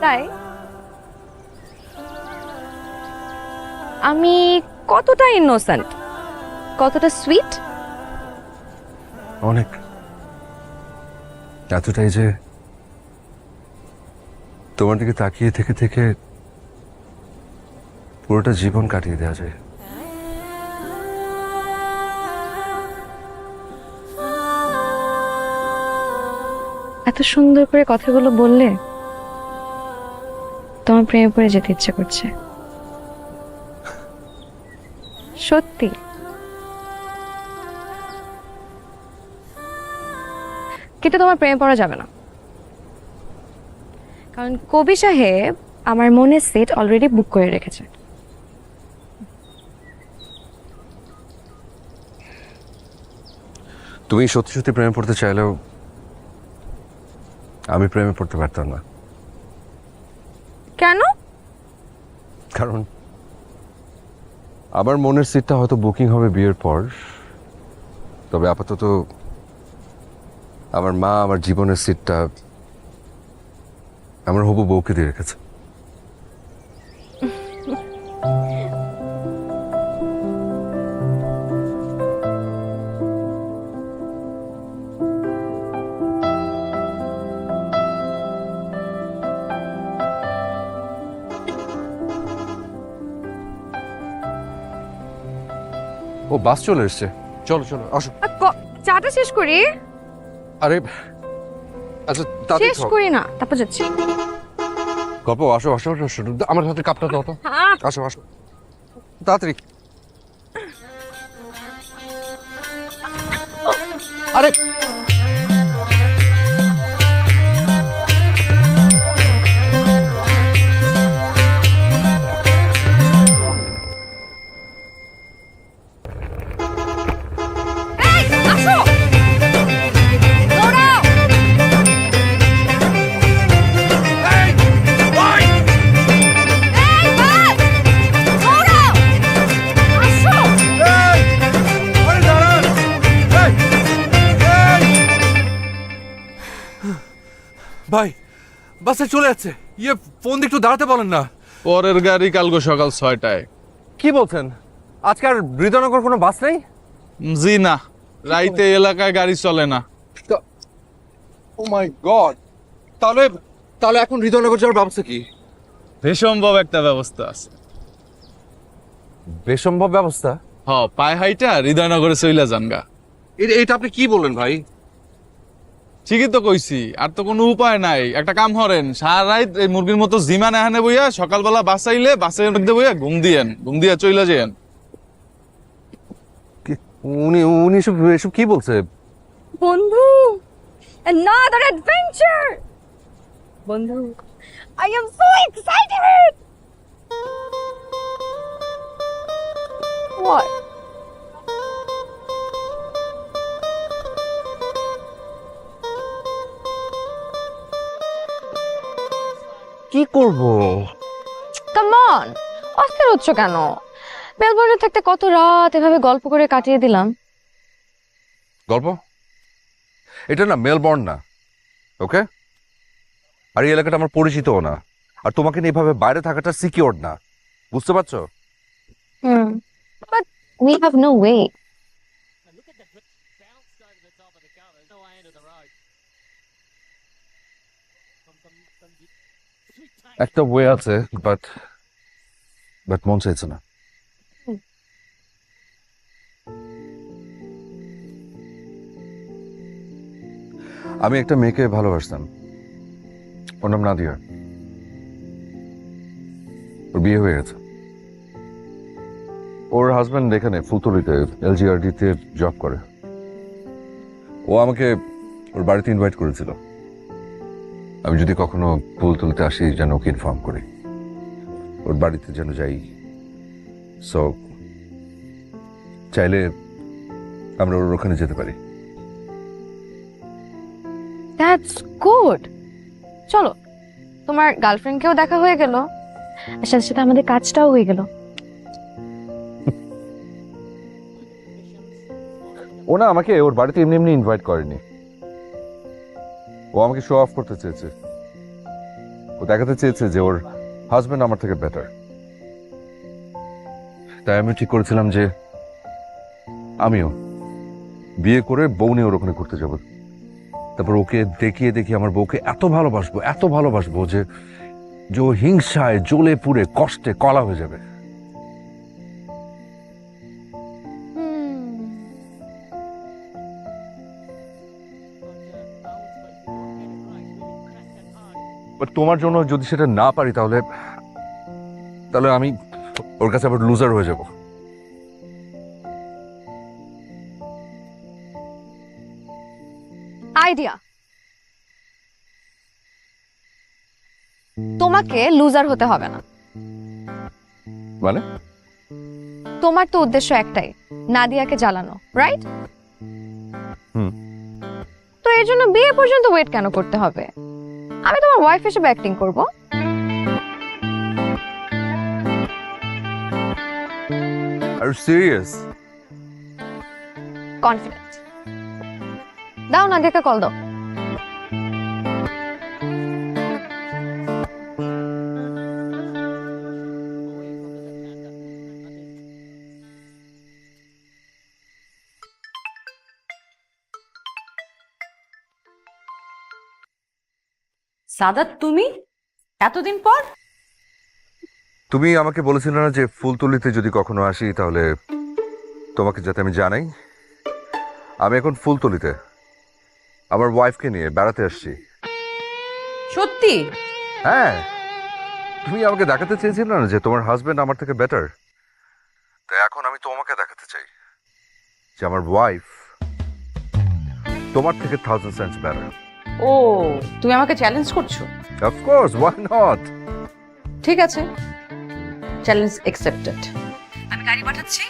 তাই আমি কতটা ইনোসেন্ট, কতটা সুইট? অনেক। এতটাই যে তোমার দিকে তাকিয়ে থেকে থেকে পুরোটা জীবন কাটিয়ে দেওয়া যায়। এত সুন্দর করে কথাগুলো বললে তোমার প্রেমে পড়ে যেতে ইচ্ছে করছে। সত্যি। কিন্তু তোমার প্রেমে পড়া যাবে না, কারণ কবি সাহেব আমার মনের সিট অলরেডি বুক করে রেখেছে। তুমি সত্যি সত্যি প্রেমে পড়তে চাইলেও আমি প্রেমে পড়তে পারতাম না। কেন? কারণ আমার মনের সিটটা হয়তো বুকিং হবে বিয়ের পর, তবে আপাতত আমার মা আমার জীবনের সিটটা আমার হবু বউকে দিয়ে রেখেছে। ও বাস চলে এসছে, চলো চলো আসো। চাটা শেষ করি। আরে আচ্ছা তাড়াতাড়ি শেষ করি না, তারপর যাচ্ছি। গল্প আসো আসো আসো আসো। আমার হাতে কাপটা দাও তো। হ্যাঁ। আসো আসো তাড়াতাড়ি। আরে ভাই বাসে চলে যাচ্ছে, ইয়ে ফোন দিয়ে একটু দাঁড়াতে বলেন না। পরের গাড়ি কালকে সকাল 6টায়। কি বলছেন? আজকে আর হৃদয়নগর কোনো বাস নেই? জি না, রাইতে এলাকায় গাড়ি চলে না। ও মাই গড, তাহলে তাহলে এখন হৃদয়নগর যাওয়ার ব্যবস্থা কি? বেসম্ভব একটা ব্যবস্থা আছে। বেসম্ভব ব্যবস্থা? পায়ে হাইটা হৃদয়নগরে চইলা যানগা। এটা আপনি কি বললেন ভাই? ঠিকই তো কইছি, আর তো কোনো উপায় নাই। একটা কাম করেন, সারা রাত এই মুরগির মতো জিমান এখানে বইয়া সকালবেলা বাসাইলে বাসের মধ্যে বইয়া ঘুম দিয়া চইলা যেন। উনি উনি এসব কি বলছে? বন্ধু, another adventure! বন্ধু, I am so excited! What? কি করব? Come on! অস্থির হচ্ছ কেন? মেলবোর্নে থাকতে কত রাত এভাবে গল্প করে কাটিয়ে দিলাম। গল্প? এটা না মেলবোর্ন না, ওকে? আর এই এলাকাটা আমার পরিচিতও না, আর তোমাকে নিয়ে এভাবে বাইরে থাকাটা সিকিউর না, বুঝতে পারছো? But we have no way. একটা ওয়ে আছে, বাট মন চাইছে না। আমি একটা মেয়েকে ভালোবাসতাম, ওর নাম নাদিয়া। ওর বিয়ে হয়ে গেছে। ওর হাজব্যান্ড এখানে ফুলতলিতে LGRD-তে জব করে। ও আমাকে ওর বাড়িতে ইনভাইট করেছিল, আমি যদি কখনো ফুলতলিতে আসি যেন ওকে ইনফর্ম করি, ওর বাড়িতে যেন যাই। সো চাইলে আমরা ওর ওখানে যেতে পারি। That's good. চলো, তোমার গার্লফ্রেন্ডকেও দেখা হয়ে গেল, আর সাথে সাথে আমাদের কাজটাও হয়ে গেল। ও না আমাকে ওর বাড়িতে এমনি এমনি ইনভাইট করেনি, ও আমাকে শো অফ করতে চেয়েছে। ও দেখাতে চেয়েছে যে ওর হাজবেন্ড আমার থেকে বেটার। তাই আমি ঠিক করেছিলাম যে আমিও বিয়ে করে বউ নিয়ে ওর ওখানে ঘুরতে যাব। তারপর ওকে দেখিয়ে আমার বউকে এত ভালোবাসবো যে ও হিংসায় জ্বলে পুড়ে কষ্টে কলা হয়ে যাবে। তোমার জন্য যদি সেটা না পারি তাহলে আমি ওর কাছে আবার লুজার হয়ে যাব। আইডিয়া, তোমাকে লুজার হতে হবে না। মানে তোমার তো উদ্দেশ্য একটাই, নাদিয়াকে জ্বালানো, রাইট? তো এর জন্য বিয়ে পর্যন্ত ওয়েট কেন করতে হবে? আমি তোমার ওয়াইফ হিসেবে অ্যাক্টিং করব। আর সিরিয়াস? কনফিডেন্ট। দাও নাদিয়াকে কল দাও। সাদাত, তুমি এতদিন পর? তুমি আমাকে বলেছিলে না যে ফুলতলিতে যদি কখনো আসি তাহলে তোমাকে যাতে আমি জানাই। আমি এখন ফুলতলিতে আমার ওয়াইফকে নিয়ে বেড়াতে আসছি। সত্যি? হ্যাঁ, তুমি আমাকে দেখাতে চেয়েছিলে না যে তোমার হাজবেন্ড আমার থেকে বেটার, তাই এখন আমি তোমাকে দেখাতে চাই যে আমার ওয়াইফ তোমার থেকে 1000 সেন্টস বেটার। ও, তুমি আমাকে চ্যালেঞ্জ করছো? Of course, why not? ঠিক আছে, চ্যালেঞ্জ অ্যাকসেপ্টেড। আমি গাড়ি পাঠাচ্ছি,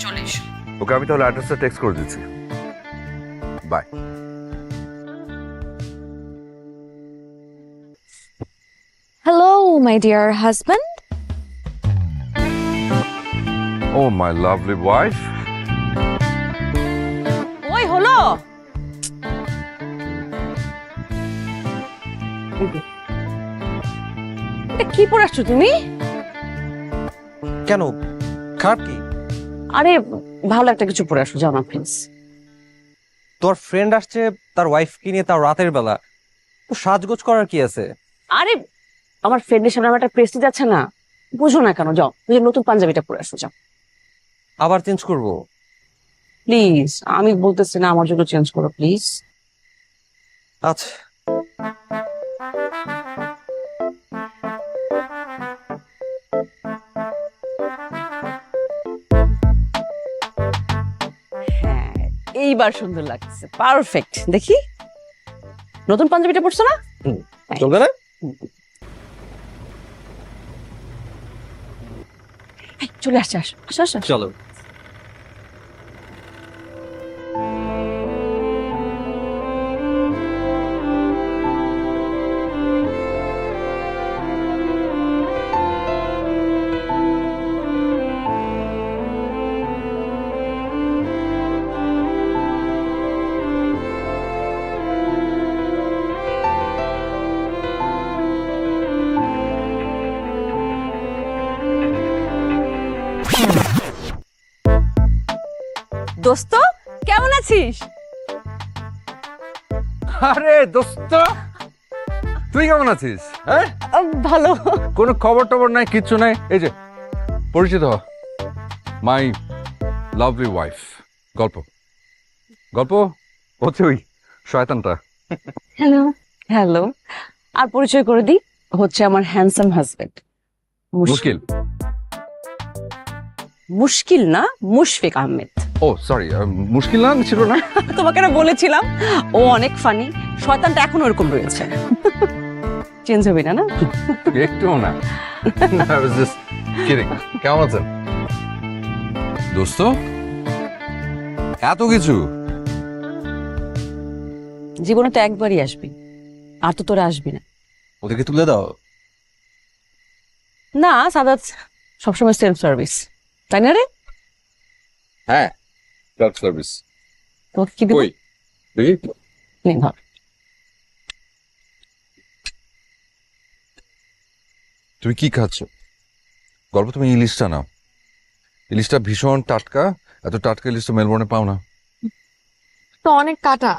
চলে এসো। ওকে, আমি তাহলে অ্যাড্রেসটা টেক্সট করে দিচ্ছি। Bye. Hello my dear husband. Oh my lovely wife. ওই হলো। কি পরে আসছো তুমি? কেন, খারাপ কি? আরে ভালো একটা কিছু পরে আসো, যাও না প্লিজ। তোর ফ্রেন্ড আসছে তার ওয়াইফকে নিয়ে, তার রাতের বেলা, তো সাজগোজ করার কি আছে? আরে আমার ফ্রেন্ডের সামনে আমার একটা প্রেস্টিজ আছে না, বুঝো না কেন? যাও, ওই যে নতুন পাঞ্জাবিটা পরে আসো, যাও। আবার চেঞ্জ করব? প্লিজ, আমি বলতেছি না, আমার জন্য চেঞ্জ করো প্লিজ। আচ্ছা। হ্যাঁ, এইবার সুন্দর লাগছে, পারফেক্ট। দেখি নতুন পাঞ্জাবিটা পরছো না? চলবে না? এই, চলে আসছে, আসো আসো আসো। চলো। দোস্ত, কেমন আছিস? আরে দোস্ত, তুই কেমন আছিস? হ্যাঁ, ভালো। কোনো খবর টবর নাই, কিচ্ছু নাই। এই যে পরিচিত মাই লাভলি ওয়াইফ। গল্প গল্প হচ্ছে ওই শয়তানটা। Hello hello. আর পরিচয় করে দিই, হচ্ছে আমার হ্যান্ডসাম হাজবেন্ড মুশকিল। মুশকিল না, মুশফিক আহমেদ। ও সরি, মুশকিল না ছিল না? তোমাকে না বলেছিলাম ও অনেক ফানি। শয়তানটা এখনো ওরকম রয়েছে, চেঞ্জ হবে না? না একটুও না। I was just kidding. কেমন আছেন দোস্ত? এত কিছু জীবনে তো একবারই আসবি, আর তো তোরা আসবি না। ওদেরকে তুলে দাও। না সাদাত সবসময় সেলফ সার্ভিস, তাই না রে? হ্যাঁ, সেলফ সার্ভিস। তোমাকে কি দেবো? দেখি। নে ধর। তুমি কি খাচ্ছ? গল্প, তুমি ইলিশটা নাও। ইলিশটা ভীষণ টাটকা, এত টাটকা ইলিশ তো মেলবোর্নে পাও না। তো অনেক কাটা।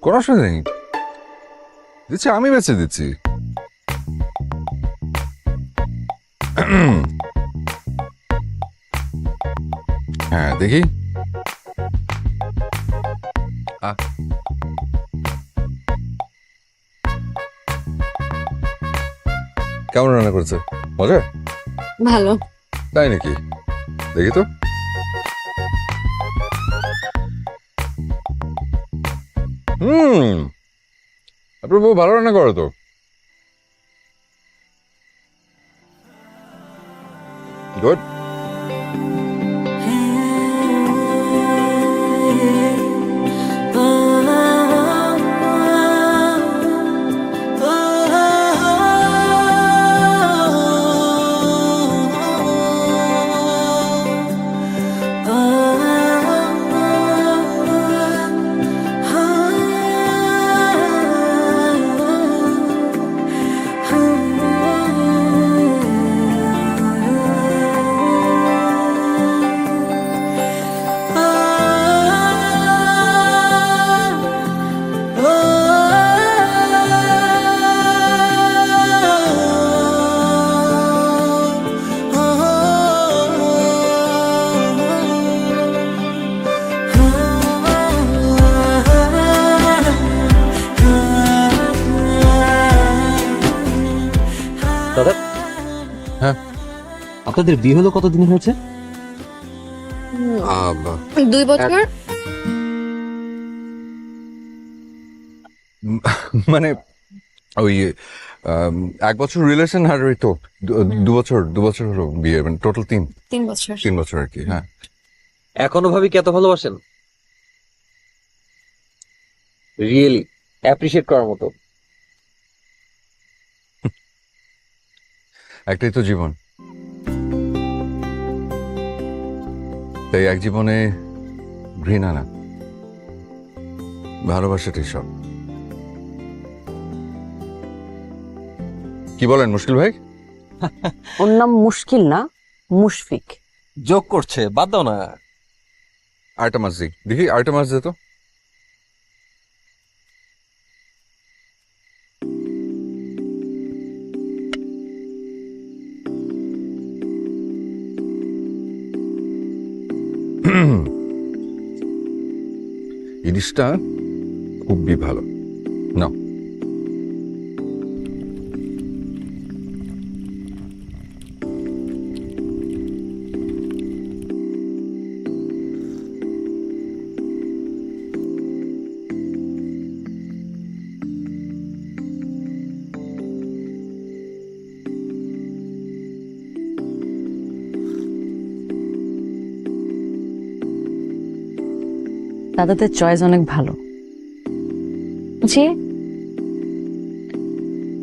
কোনো অসুবিধা নেই, দিচ্ছি, আমি বেঁচে দিচ্ছি। হ্যাঁ দেখি। কেমন রান্না করেছে? মজা? ভালো। তাই নাকি? দেখি তো। আপনার বউ ভালো রান্না করে তো। গুড। দাদা, হ্যাঁ, আপনাদের বিয়ে হলো কতদিন হয়েছে? 2 বছর। মানে ওই 1 বছর রিলেশন আর ওই তো 2 বছর হলো বিয়ে, মানে টোটাল 3 বছর। 3 বছর আর কি। হ্যাঁ, এখনো ভাবি কি এত ভালোবাসেন? রিয়েলি অ্যাপ্রিশিয়েট করার মতো। একটাই তো জীবন, তাই এক জীবনে ঘৃণা না, ভালোবাসাটাই সব। কি বলেন মুশকিল ভাই? ওর নাম মুশকিল না, মুশফিক। জোক করছে, বাদ দাও না। আরেকটা মাছ দেখি, আরেকটা মাছ দে তো। ইলিশটা খুবই ভালো না। দাদাদের চয়েস অনেক ভালো। জি,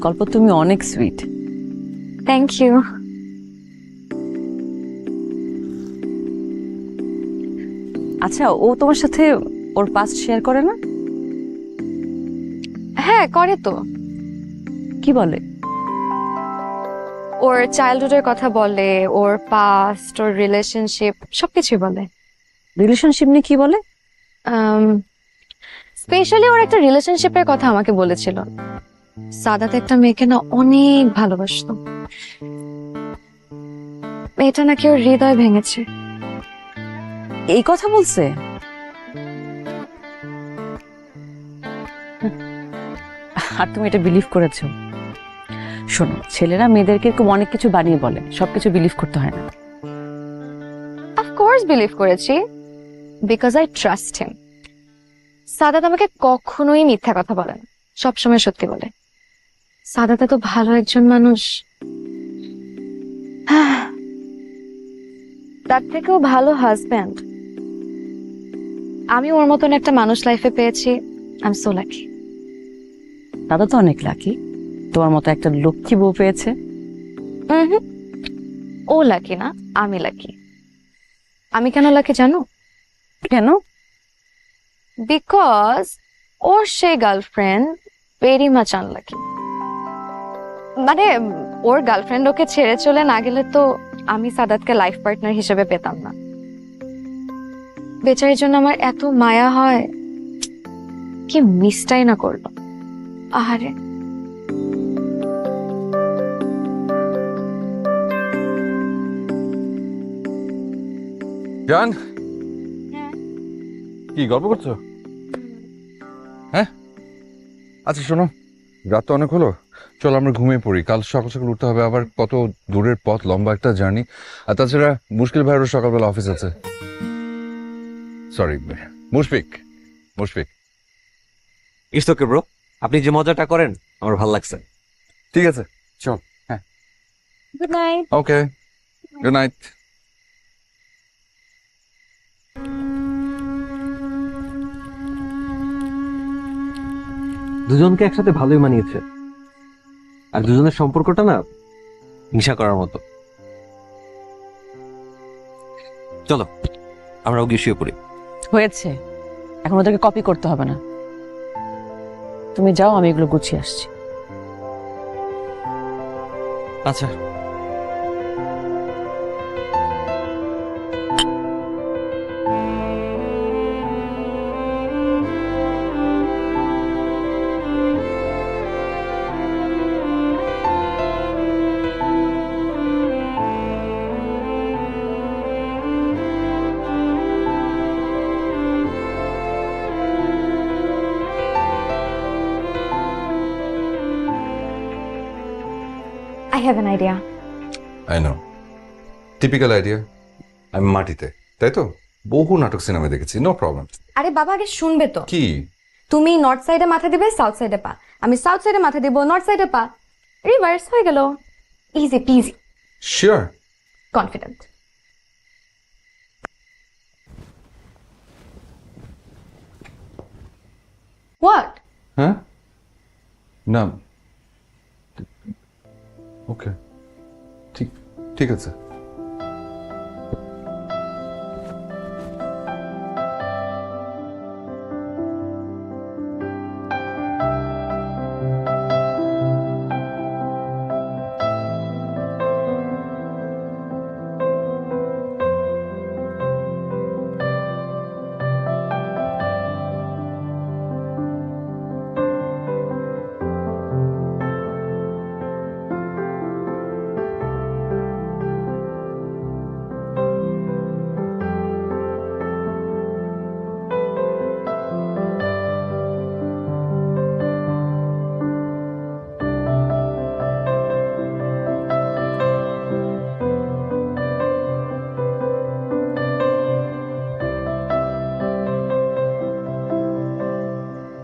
গল্প তুমি অনেক সুইট। Thank you. আচ্ছা, ও তোমার সাথে ওর পাস্ট শেয়ার করে না? হ্যাঁ, করে তো। কি বলে? ওর চাইল্ডহুডের কথা বলে, ওর পাস্ট, ওর রিলেশনশিপ সবকিছু বলে। রিলেশনশিপ নিয়ে কি বলে? স্পেশালি ওর একটা রিলেশনশিপের কথা আমাকে বলেছিল। সাদাত একটা মেয়েকে না অনেক ভালোবাসতো, মেয়েটা নাকি ওর হৃদয় ভেঙেছে। এই কথা বলছে? আর তুমি এটা বিলিভ করেছো? শোনো, ছেলেরা মেয়েদেরকে এরকম অনেক কিছু বানিয়ে বলে, সবকিছু বিলিভ করতে হয় না। অফকোর্স বিলিভ করেছি, because I trust him. Sadat আমাকে কখনোই মিথ্যা কথা বলে না, সবসময় সত্যি বলে। সাদাত এত ভালো একজন মানুষ, তার থেকেও ভালো হাজব্যান্ড আমি ওর মতন একটা মানুষ লাইফে পেয়েছি। I am so lucky. দাদা তো অনেক লাকি, তোমার মতো একটা লক্ষ্মী বউ পেয়েছে। ও লাকি না, আমি লাকি। আমি কেন লাকি জানো? কেন? বিকজ ওর সেই গার্লফ্রেন্ড ভেরি মাচ আনলাকি। মানে ওর গার্লফ্রেন্ড ওকে ছেড়ে চলে না গেলে তো আমি সাদাতকে লাইফ পার্টনার হিসেবে পেতাম না। বেচারির জন্য আমার এত মায়া হয়, কি মিসটাই না করলো। আহারে, জান, কি গল্প করছো? হ্যাঁ, আচ্ছা শোনো, রাত তো অনেক হলো, চলো আমরা ঘুমিয়ে পড়ি। কাল সকাল সকাল উঠতে হবে, আবার কত দূরের পথ, লম্বা একটা জার্নি। আর তাছাড়া মুশকিল ভাইয়েরও সকালবেলা অফিস আছে। Sorry, Mushfiq. It's okay bro, আপনি যে মজাটা করেন আমার ভালো লাগছে। ঠিক আছে, চল। হ্যাঁ, গুড নাইট। ওকে, গুড নাইট। দুজনকে একসাথে ভালোই মানিয়েছে, আর দুজনের সম্পর্কটা না হিংসা করার মতো। চলো আমরা গিয়ে শুয়ে পড়ি। হয়েছে, এখন ওদেরকে কপি করতে হবে না। তুমি যাও, আমি এগুলো গুছিয়ে আসছি। আচ্ছা। I have an idea. I know, typical idea. আমি মাটিতে, তাই তো বহু নাটক সিনেমা দেখেছি, নো প্রবলেম। আরে বাবা আগে শুনবে তো। কি? তুমি নর্থ সাইডে মাথা দিবে, সাউথ সাইডে পা। আমি সাউথ সাইডে মাথা দিব, নর্থ সাইডে পা। রিভার্স হয়ে গেল। Easy peasy. Sure? Confident. What? হ্যাঁ, না, ওকে, ঠিক ঠিক আছে।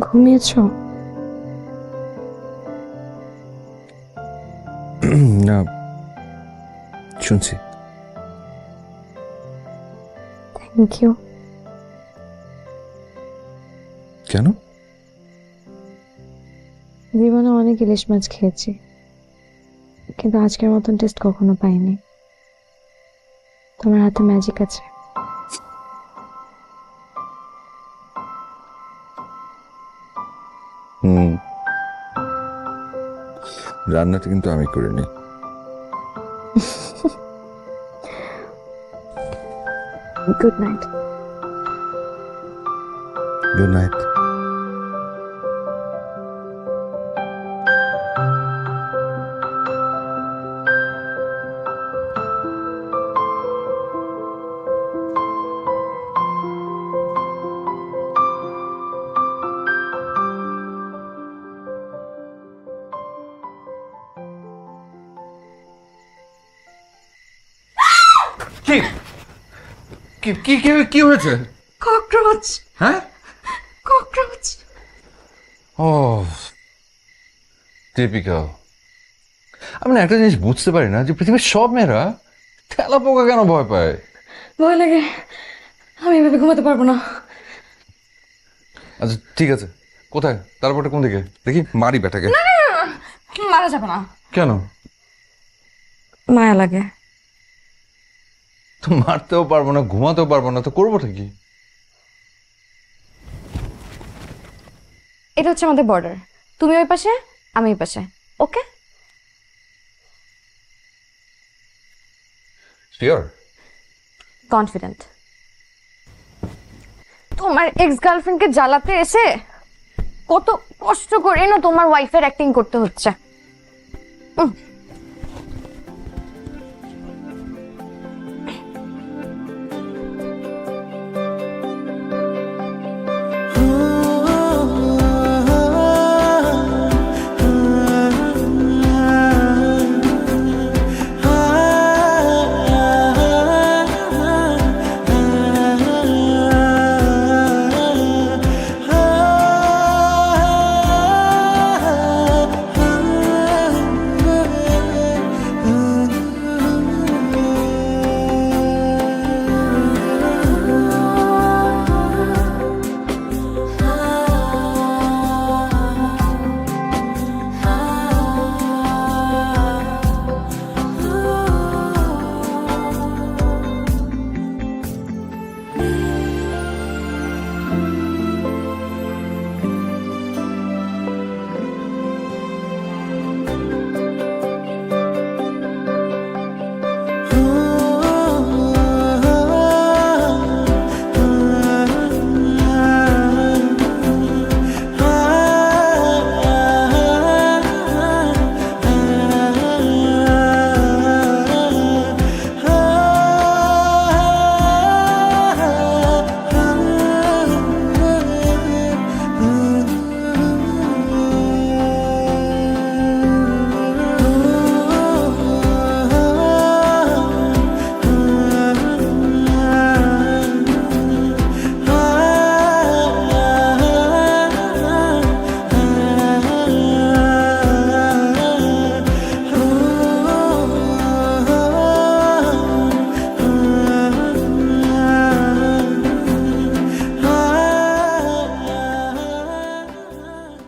ঘুমিয়েছো? না, শুনছি। Thank you. কেন? জীবনে অনেক ইলিশ মাছ খেয়েছি, কিন্তু আজকের মতন টেস্ট কখনো পাইনি। তোমার হাতে ম্যাজিক আছে। রান্নাটা কিন্তু আমি করিনি। Good night. Good night. কি কি কি কি হয়েছে? ককরোচ। হ্যাঁ, ককরোচ। ও টিপিক্যাল। আমি না একটা জিনিস বুঝতে পারি না, যে পৃথিবীর সব মেয়েরা তেলা পোকা কেন ভয় পায়? ভয় লাগে, আমি এভাবে ঘুমাতে পারবো না। আচ্ছা ঠিক আছে, কোথায়? তারপরটা কোন দিকে দেখি, মারি বেটাকে। মারা যাবে না। কেন? মায়া লাগে। তো মারতেও পারবো না, ঘুমাতেও পারবো না, তো করবোটা কি? এটা হচ্ছে আমাদের বর্ডার। তুমি ওই পাশে, আমি এই পাশে। ওকে? শিওর? কনফিডেন্ট। তোমার এক্স গার্লফ্রেন্ডকে জ্বালাতে এসে কত কষ্ট করে না তোমার ওয়াইফের অ্যাক্টিং করতে হচ্ছে।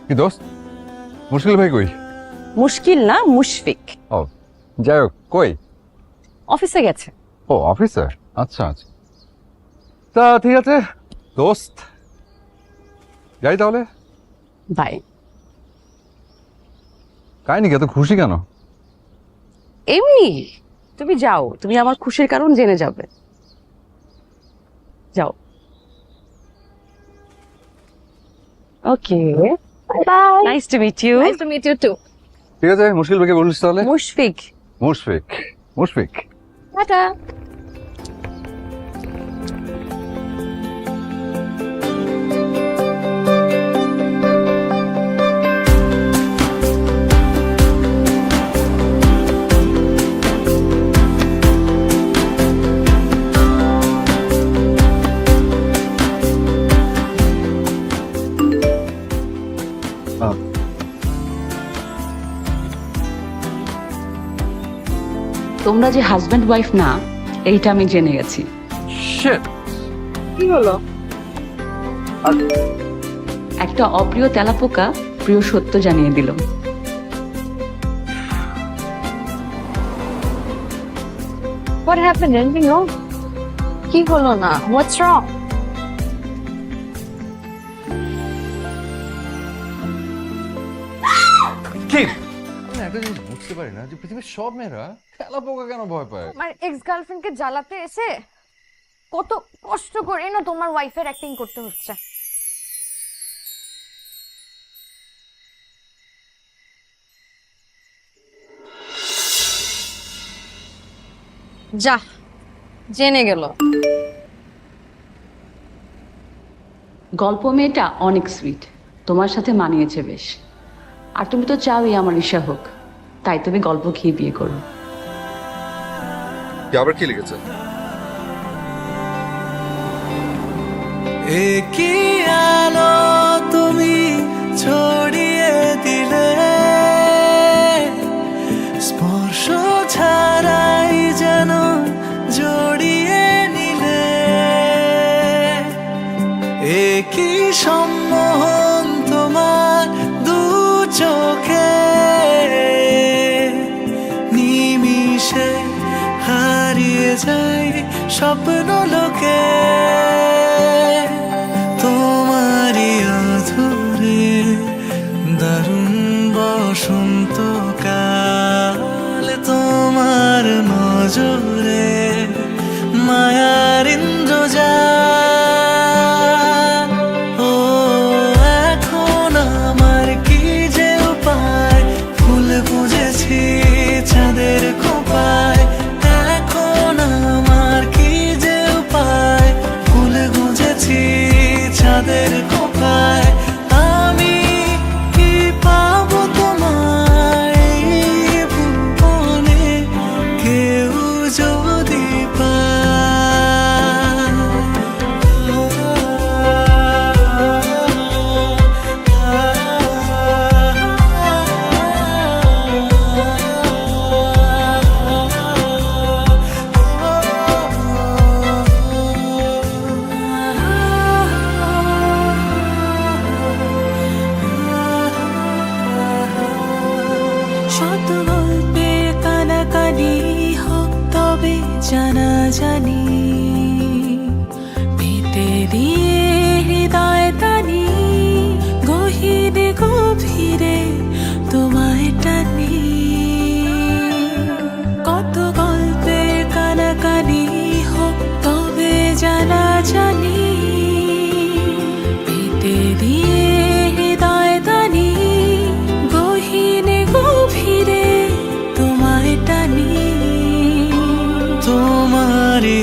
কি দোস্ত, মুশকিল ভাই কই? মুশকিল না, মুশফিক ও যাই হোক, কই? অফিসে গেছে। ও অফিসে, আচ্ছা আচ্ছা। তা ঠিক আছে দোস্ত, যাই তাহলে। বাই। কাহিনী কি এত খুশি কেন? এমনি, তুমি যাও, তুমি আমার খুশির কারণ জেনে যাবে। যাও। Okay, bye. Nice to meet you. Nice to meet you too. ঠিক আছে, মুশকিল ভাইকে বলিস তাহলে। মুশফিক। মুশফিক, মুশফিক। টাটা। তোমরা যে হাজব্যান্ড ওয়াইফ না, এইটা আমি জেনে গেছি। কি হলো? একটা অপ্রিয় তেলাপোকা প্রিয় সত্য জানিয়ে দিল। What happened? Anything wrong? কি হলো না? What's wrong? কি? আমি একটা জিনিস বুঝতে পারি না যে পৃথিবীর সব মেয়েরা তেলাপোকা কেন ভয় পায়? আমার এক্স গার্লফ্রেন্ডকে জ্বালাতে এসে কত কষ্ট করে না তোমার ওয়াইফের অ্যাক্টিং করতে হচ্ছে। যা, জেনে গেল। গল্প মেয়েটা অনেক সুইট, তোমার সাথে মানিয়েছে বেশ। আর তুমি তো চাওই আমার ঈর্ষা হোক, তাই তুমি গল্প খেয়ে বিয়ে করো। আবার কি লিখেছে? একই আলো তুমি ছড়িয়ে দিলে, স্পর্শ ছাড়াই যেন জড়িয়ে নিলে, একই সম্মোহন তোমার দু চোখে, নিমিষে হারিয়ে যায় স্বপ্ন লোকে। তোমারই আধুরে দারুণ বসন্তকাল, তোমার নজরে মায়ার ইন্দ্রজাল। ও এখন আমার কি যে উপায়, ফুল বুঝেছি চাঁদের কোপায়। এখন আমার কি যে উপায়, ফুল গুঁজেছি চাঁদের কোপায়। আমি কি পাবো তোমায় ভুবনে, কেউ যদি শত গল্পের কানাকানি হোক তবে জানা জানি, পেটে দিয়ে হৃদয় টানি, গহীনে গভীরে তোমায় টানি। কত গল্পের কানাকানি হোক তবে জানা জানি, পেটে দিয়ে হৃদয় টানি, গহীনে গভীরে তোমায় টানি। তোমারই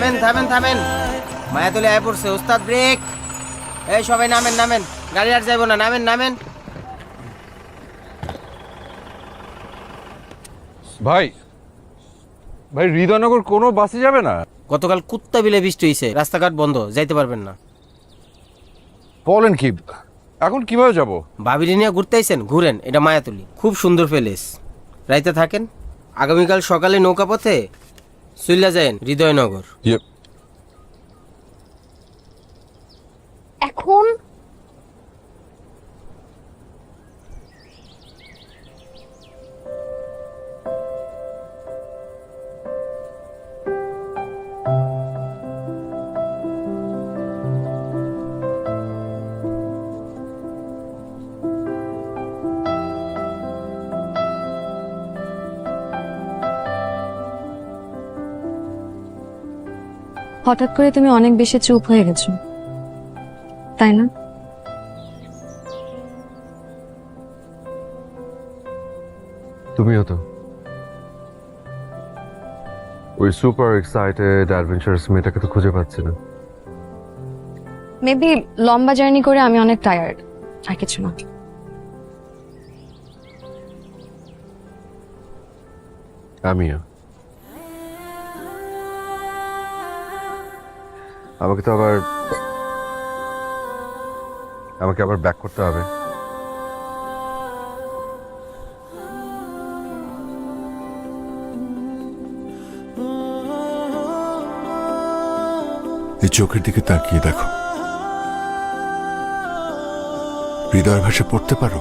থামেন থামেন থামেন, মায়াতলি আয় পড়ছে। ওস্তাদ ব্রেক। এই সবাই নামেন নামেন, গাড়ি আর যাইবো না, নামেন নামেন। ভাই ভাই হৃদয়নগর কোনো বাসে যাবে না? গতকাল কুত্তা বিলে বৃষ্টি হয়েছে, রাস্তাঘাট বন্ধ, যাইতে পারবেন না। বলেন কি, এখন কিভাবে যাব? ভাবিরি নিয়ে ঘুরতে আইছেন, ঘুরেন, এটা মায়াতলি, খুব সুন্দর প্যালেস। রাইতে থাকেন, আগামীকাল সকালে নৌকা পথে চইলা যায়েন হৃদয়নগর। এখন হঠাৎ করে তুমি অনেক বেশি চুপ হয়ে গেছো, তাই না? তুমিও তো ওই সুপার এক্সাইটেড অ্যাডভেঞ্চারাস মেয়েটাকে তো খুঁজে পাচ্ছি না। মেবি লম্বা জার্নি করে আমি অনেক টায়ার্ড, আর কিছু না। আমিও। আমাকে আবার ব্যাক করতে হবে। এই চোখের দিকে তাকিয়ে দেখো, হৃদয়ের ভাষা পড়তে পারো?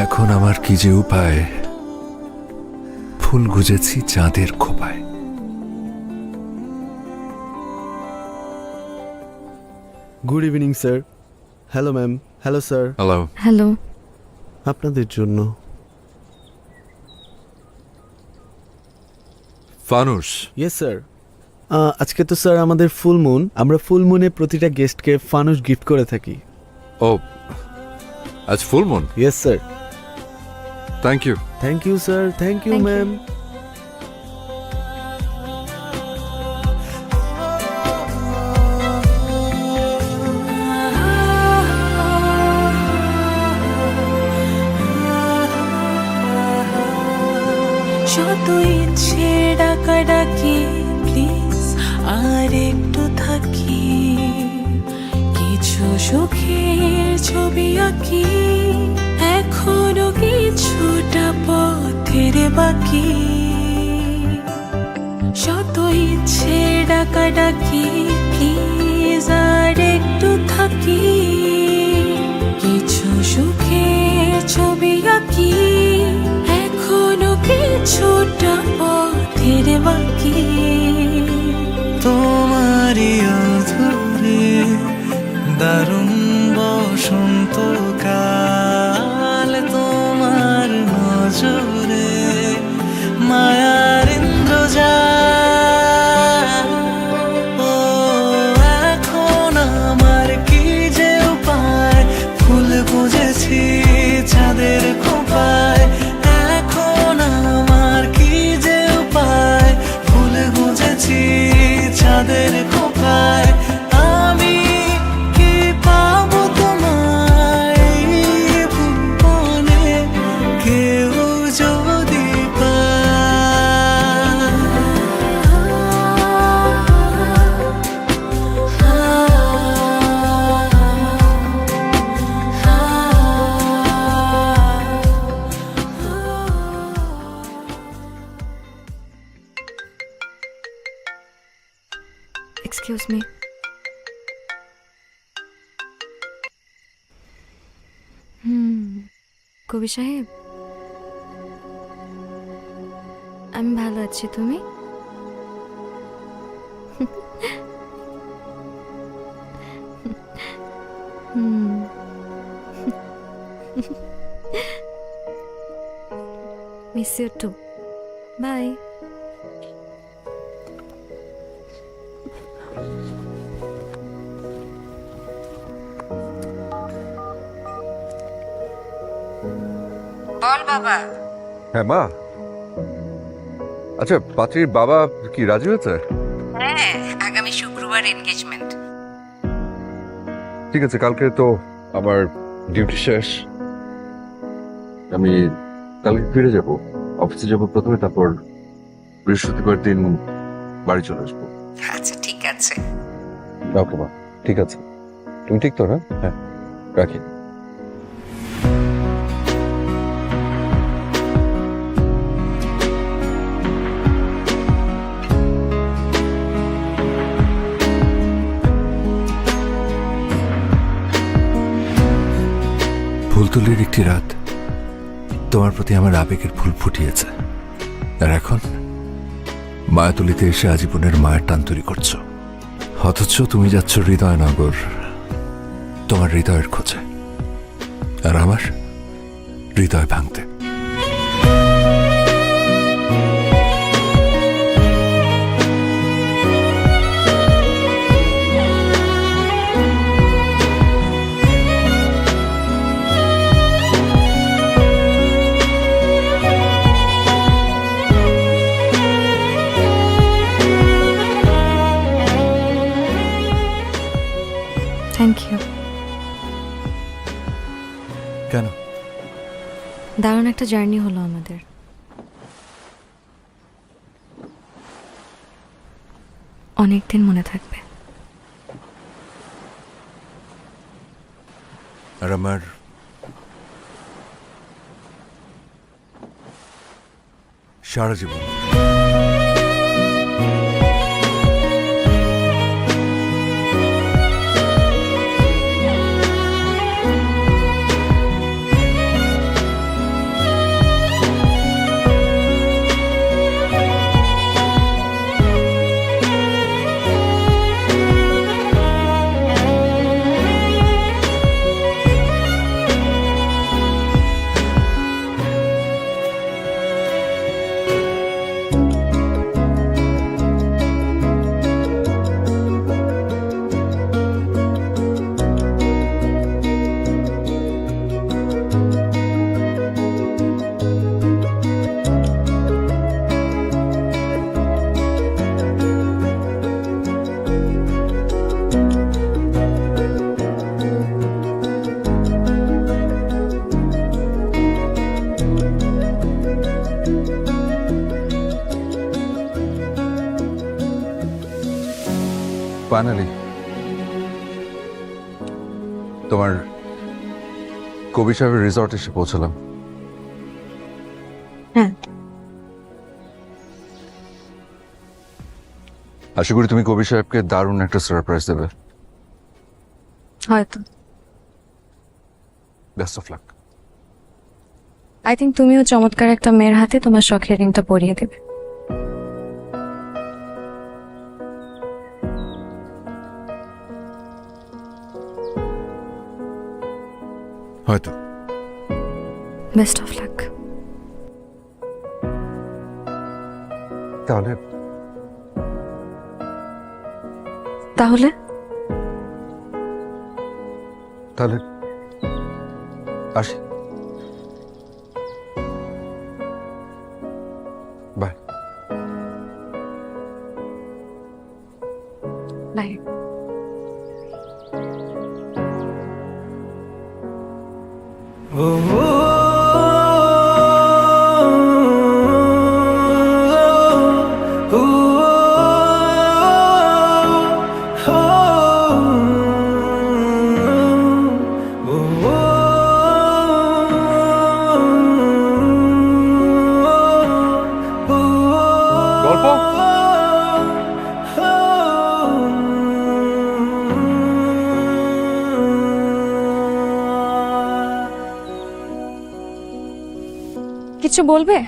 এখন আমার কি যে উপায়, ফুল গুজেছি চাঁদের খোপায়। Good evening sir. Hello ma'am. Hello sir. Hello. Hello. আপনাদের জন্য। ফানুস। Yes sir. আজকে তো স্যার আমাদের ফুল মুন, আমরা ফুল মুনে প্রতিটা গেস্টকে ফানুস গিফট করে থাকি। ও, আজ full moon? Yes sir. Thank you. Thank you sir. Thank you ma'am. যত ইচ্ছে ডাকাডাকি, প্লিজ আর একটু থাকি, কিছু সুখের ছবি আঁকি, এখনো কিছুটা পথের বাকি। যত ইচ্ছে ডাকাডাকি, প্লিজ আর একটু থাকি, কিছু সুখের ছবি আঁকি, এখনো কিছুটা পথের বাকি। তোমারই অধুরে দারুণ বসন্তকাল, তোমার নজরে মায়ার ইন্দ্রজাল। ও এখন আমার কি যে উপায়, ফুল গুজেছি চাঁদের খোপায়। এখন আমার কি যে উপায়, ফুল গুজেছি চাঁদের খোপায়। আমি কি পাবো তোমায় ভুবনে, কেউ যদি এক্সকিউজ মি। কবি সাহেব, আমি ভালো আছি, তুমি? Miss you too. বাই। বল বাবা। হ্যাঁ মা, আচ্ছা পাত্রীর বাবা কি রাজি হয়েছে? হ্যাঁ, আগামী শুক্রবার এনগেজমেন্ট। ঠিক আছে, কালকে তো আমার ডিউটি শেষ, আমি কালকে ফিরে যাব, অফিসে যাব প্রথমে, তারপর বৃহস্পতিবার দিন বাড়ি চলে আসবো। আচ্ছা ঠিক আছে। ওকে মা, ঠিক আছে, তুমি ঠিক তো না? হ্যাঁ, রাখি। ফুলতুলির একটি রাত তোমার প্রতি আমার আবেগের ফুল ফুটিয়েছে, আর এখন মায়াতুলিতে এসে আজীবনের মায়ের টান তৈরি করছো, অথচ তুমি যাচ্ছ হৃদয়নগর তোমার হৃদয়ের খোঁজে, আর আমার হৃদয় ভাঙতে। Thank you. কেন? দারুণ একটা জার্নি হলো আমাদের। অনেকদিন মনে থাকবে। আর আমার সারা জীবন। ফাইনালি তোমার কবি সাহেবের রিসর্ট এসে পৌঁছলাম। হ্যাঁ, আশা করি তুমি কবি সাহেবকে দারুণ একটা সারপ্রাইজ দেবে। হয়তো। Best of luck. I think তুমিও চমৎকার একটা মেয়ের হাতে তোমার শখের রিংটা পরিয়ে দেবে। হয়তো। Best of luck. তাহলে তাহলে তাহলে আসি, বাই। বাই। গল্প কিছু বলবে?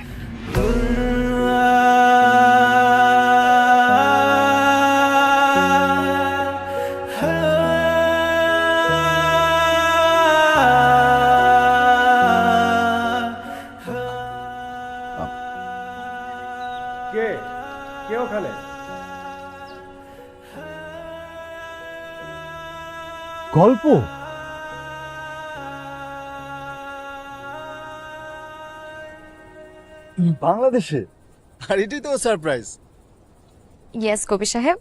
কে ওখানে? গল্প বাংলাদেশে? আর এটাই তো সারপ্রাইজ। ইয়েস কবি সাহেব।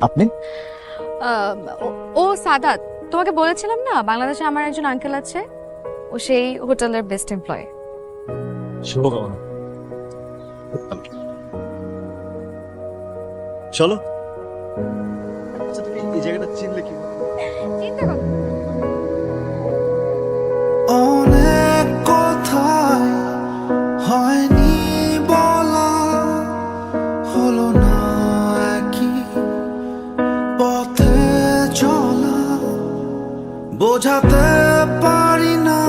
আপনি? ও সাদাত, তোমাকে বলেছিলাম না বাংলাদেশে আমার একজন আঙ্কেল আছে, ও সেই হোটেলের বেস্ট এমপ্লয়ি। শুভকামনা। চলো। আচ্ছা তুমি এই জায়গাটা চিনলে কি? চিন্তা করো। অনেক কথা হয়নি বলা, হলো না একই পথে চলা, বোঝাতে পারি না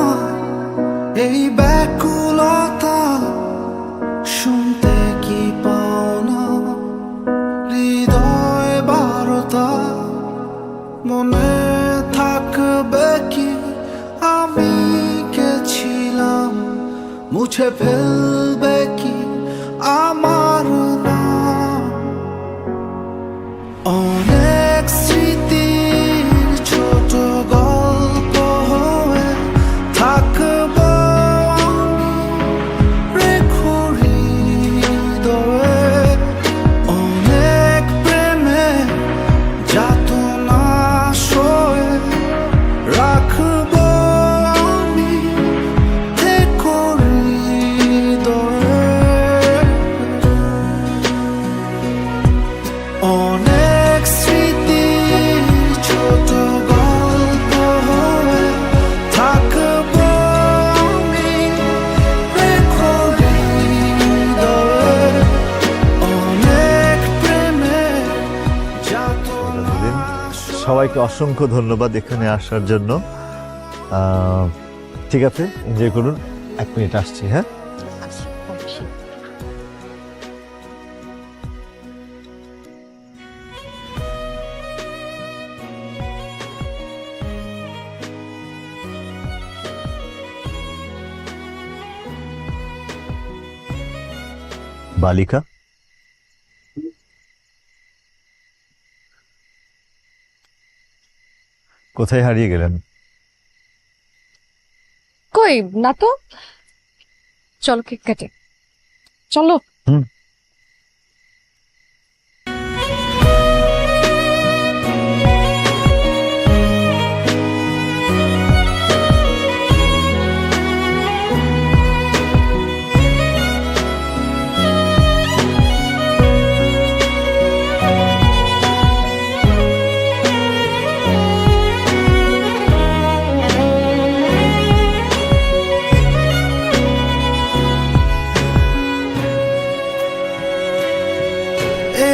এই ব্যাকুলতা, শুনতে কি পাও না হৃদয় বারতা, মনে থাকবে কি আমি কে ছিলাম, মুছে ফেলবে কি আমার নাম, অনেক স্মৃতির ছোট গল্প হয়ে থাকবো আমি, রেখো হৃদয়ে অনেক প্রেমে যাতনা সয়ে রাখবো আমি, থেকো হৃদয়ে অনেক স্মৃতির ছোট গল্প হয়ে থাকবো আমি, রেখো হৃদয়ে অনেক প্রেমে যাতনা সবাইকে অসংখ্য ধন্যবাদ এখানে আসার জন্য। ঠিক আছে, এনজয় করুন। 1 মিনিট আসছি। হ্যাঁ, বালিকা কোথায় হারিয়ে গেলেন? কই না তো, চলো কেক কাটে, চলো।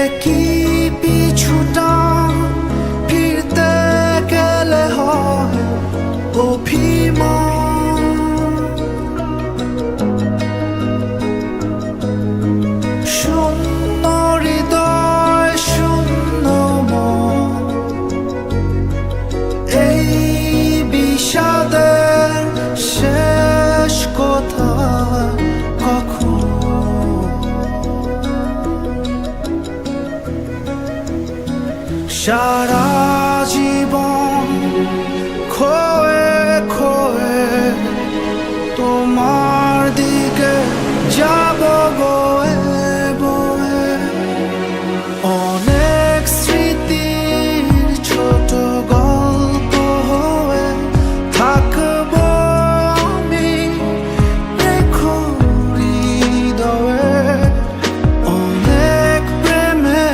একই পিছুটা ফিরতে গেলে হয় অভিমান, শূন্য হৃদয় শূন্য মন, এই বিষাদের শেষ কোথায় কখন, সারা জীবন খোয়ে খোয়ে তোমার দিকে যাব বয়ে বয়ে, অনেক স্মৃতির ছোট গল্প হয়ে থাকবো আমি, রেখো হৃদয়ে অনেক প্রেমে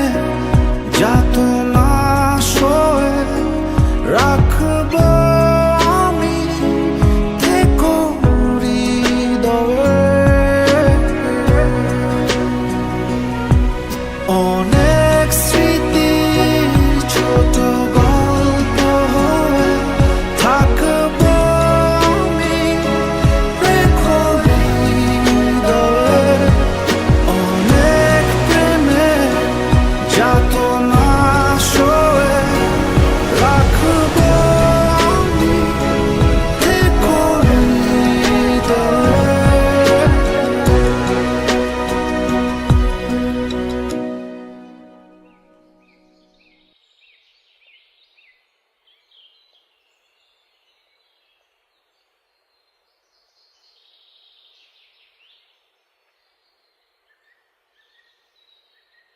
যাতনা সয়ে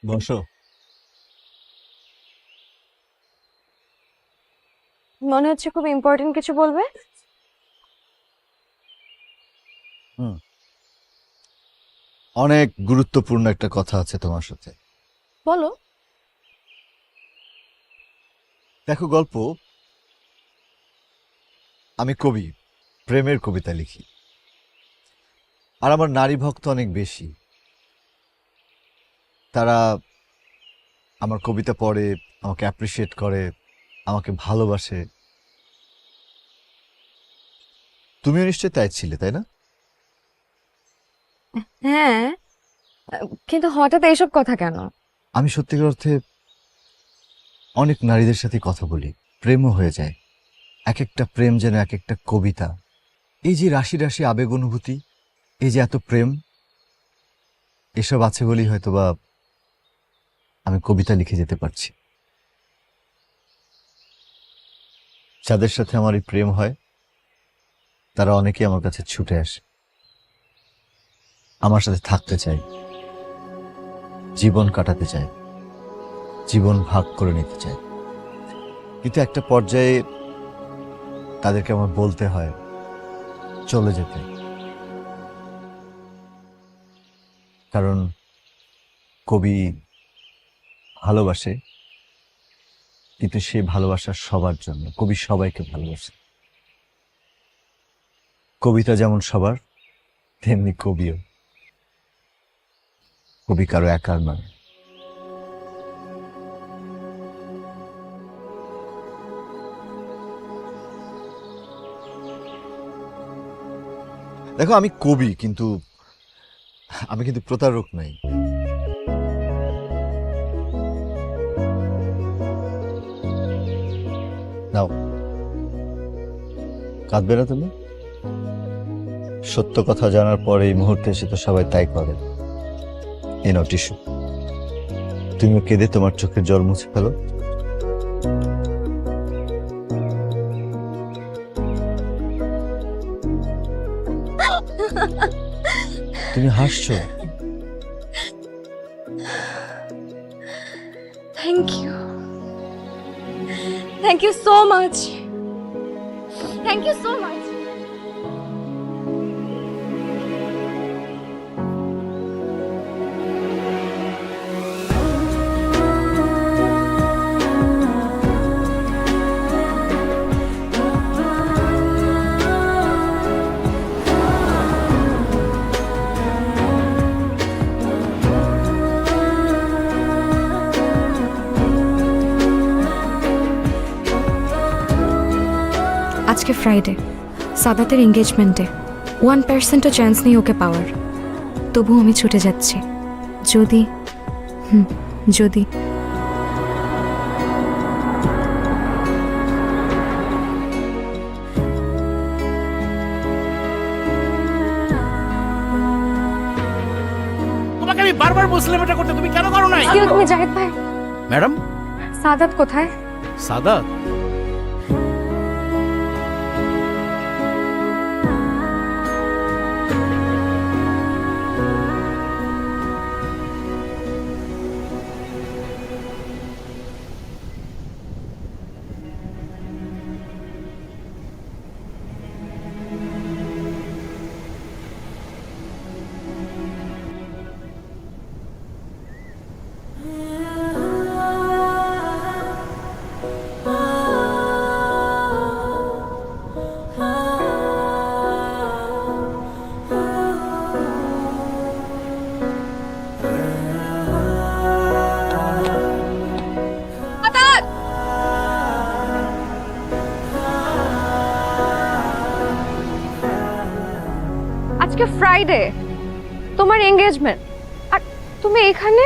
বসো। মনে হচ্ছে খুব ইম্পর্টেন্ট কিছু বলবে। অনেক গুরুত্বপূর্ণ একটা কথা আছে তোমার সাথে। বলো। দেখো, গল্প, আমি কবি, প্রেমের কবিতা লিখি, আর আমার নারী ভক্ত অনেক বেশি। তারা আমার কবিতা পড়ে, আমাকে অ্যাপ্রিসিয়েট করে, আমাকে ভালোবাসে। তুমিও নিশ্চয়ই তাই ছিলে, তাই না? হ্যাঁ, কিন্তু হঠাৎ এইসব কথা কেন? আমি সত্যিকার অর্থে অনেক নারীদের সাথে কথা বলি, প্রেমও হয়ে যায়। এক একটা প্রেম যেন এক একটা কবিতা। এই যে রাশি রাশি আবেগ অনুভূতি, এই যে এত প্রেম, এসব আছে বলেই হয়তোবা আমি কবিতা লিখে যেতে পারছি। যাদের সাথে আমার এই প্রেম হয় তারা অনেকেই আমার কাছে ছুটে আসে, আমার সাথে থাকতে চায়, জীবন কাটাতে চায়, জীবন ভাগ করে নিতে চায়। কিন্তু একটা পর্যায়ে তাদেরকে আমার বলতে হয় চলে যেতে, কারণ কবি ভালোবাসে, কিন্তু সে ভালোবাসা সবার জন্য। কবি সবাইকে ভালোবাসে। কবিতা যেমন সবার, তেমনি কবিও। কবি কারো একার নয়। দেখো, আমি কবি, কিন্তু আমি কিন্তু প্রতারক নই। নাও, কাঁদবে না তুমি? সত্য কথা জানার পরে এই মুহূর্তে এসে তো সবাই তাই করে। এই নাও টিস্যু, তুমিও কেঁদে তোমার চোখের জল মুছে ফেলো। তুমি হাসছো। Thank you, thank you so much, thank you so much. আজকে ফ্রাইডে, সাদাতের এঙ্গেজমেন্টে 1%ও চান্স নেই ওকে পাওয়ার। তবু আমি ছুটে যাচ্ছি। যদি যদি তোমাকে আমি বারবার বলছিলাম এটা করতে, তুমি কেন করো নাই? তুমি জাহিদ ভাই। ম্যাডাম, সাদাত কোথায়? সাদাত আজকে ফ্রাইডে, তোমার এঙ্গেজমেন্ট, আর তুমি এখানে?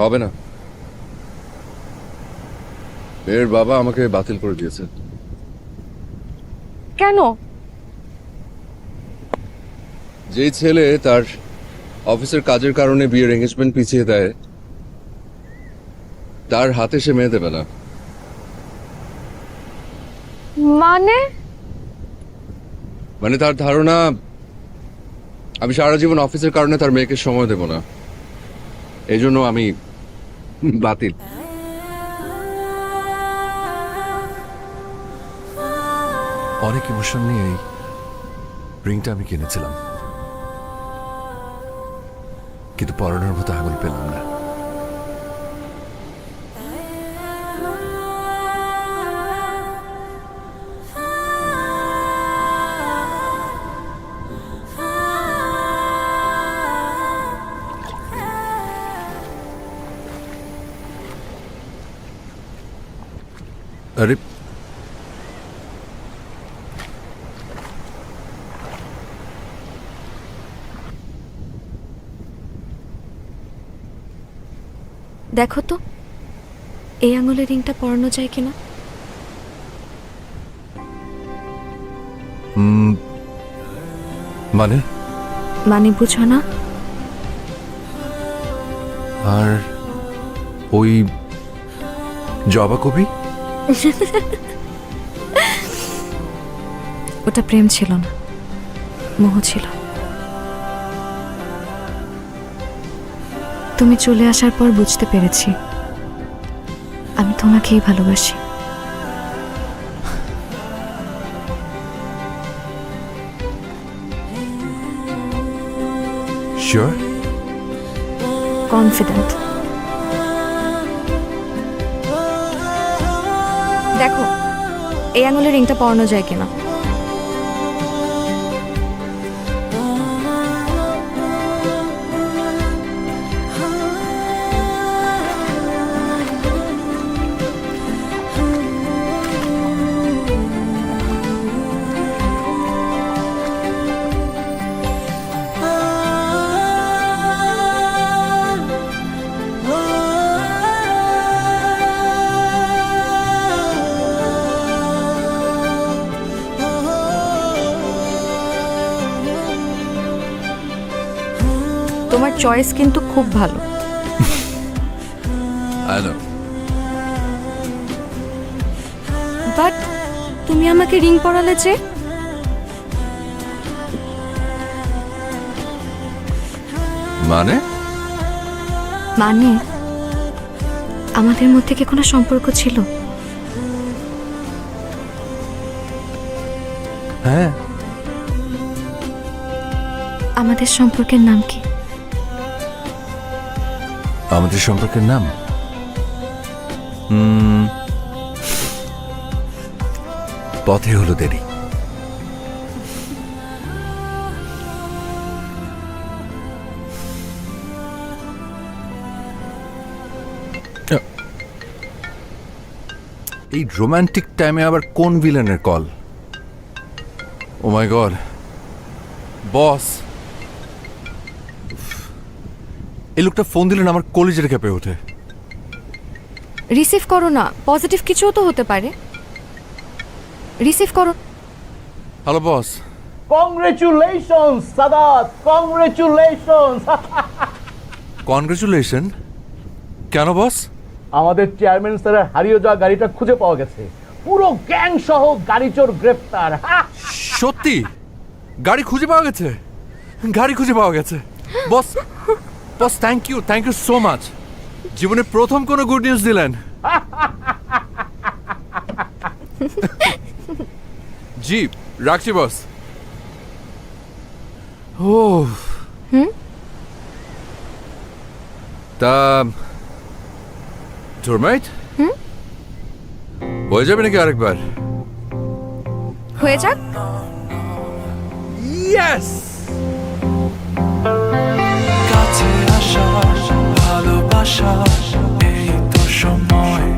হবে না, মেয়ের বাবা আমাকে বাতিল করে দিয়েছে। কেন? যেই ছেলে তার অফিসের কাজের কারণে বিয়ের এঙ্গেজমেন্ট পিছিয়ে দেয়, তার হাতে সে মেয়ে দেবে না। মানে তার ধারণা আমি সারা জীবন অফিসের কারণে তার মেয়েকে সময় দেব না, এই জন্য আমি বাতিল। অনেক ইমোশন নিয়ে এই রিংটা আমি কিনেছিলাম, কিন্তু পরানোর মতো আঙুল পেলাম না। আরে দেখো তো এই আঙুলের রিংটা পরানো যায় কিনা। মানে মানে বুঝো না? আর ওই জবা কবি, ওটা প্রেম ছিল না, মোহ ছিল। তুমি চলে আসার পর বুঝতে পেরেছি আমি তোমাকেই ভালোবাসি। শিওর? কনফিডেন্ট। দেখো এই আঙুলের রিংটা পরানো যায় কিনা। তোমার চয়েস কিন্তু খুব ভালো। বাট তুমি আমাকে রিং পরালে যে? মানে মানে আমাদের মধ্যে কি কোনো সম্পর্ক ছিল? হ্যাঁ। আমাদের সম্পর্কের নাম কি? আমাদের সম্পর্কের নাম পথে হলো দেরি। এই রোমান্টিক টাইমে আবার কোন ভিলেনের কল? ও মাই গড, বস, এই লোকটা ফোন দিলেন আমার কলেজের ক্যাপে ওঠে। রিসিভ করো না, পজিটিভ কিছুও তো হতে পারে। রিসিভ করো। Hello boss. Congratulations Sadat, congratulations. Congratulation? কেন বস? আমাদের চেয়ারম্যান স্যারের হারিয়ে যাওয়া গাড়িটা খুঁজে পাওয়া গেছে। পুরো গ্যাং সহ গাড়ি চোর গ্রেফতার। সত্যি গাড়ি খুঁজে পাওয়া গেছে? গাড়ি খুঁজে পাওয়া গেছে boss. Boss thank you so much. জীবনে প্রথম কোনো গুড নিউজ দিলেন। জি রাখছি বস। ও তা টুরমেট হয়ে যাবে নাকি আরেকবার? হয়ে যাক। ইয়েস। কাছে আসা ভালোবাসা এই তো সময়।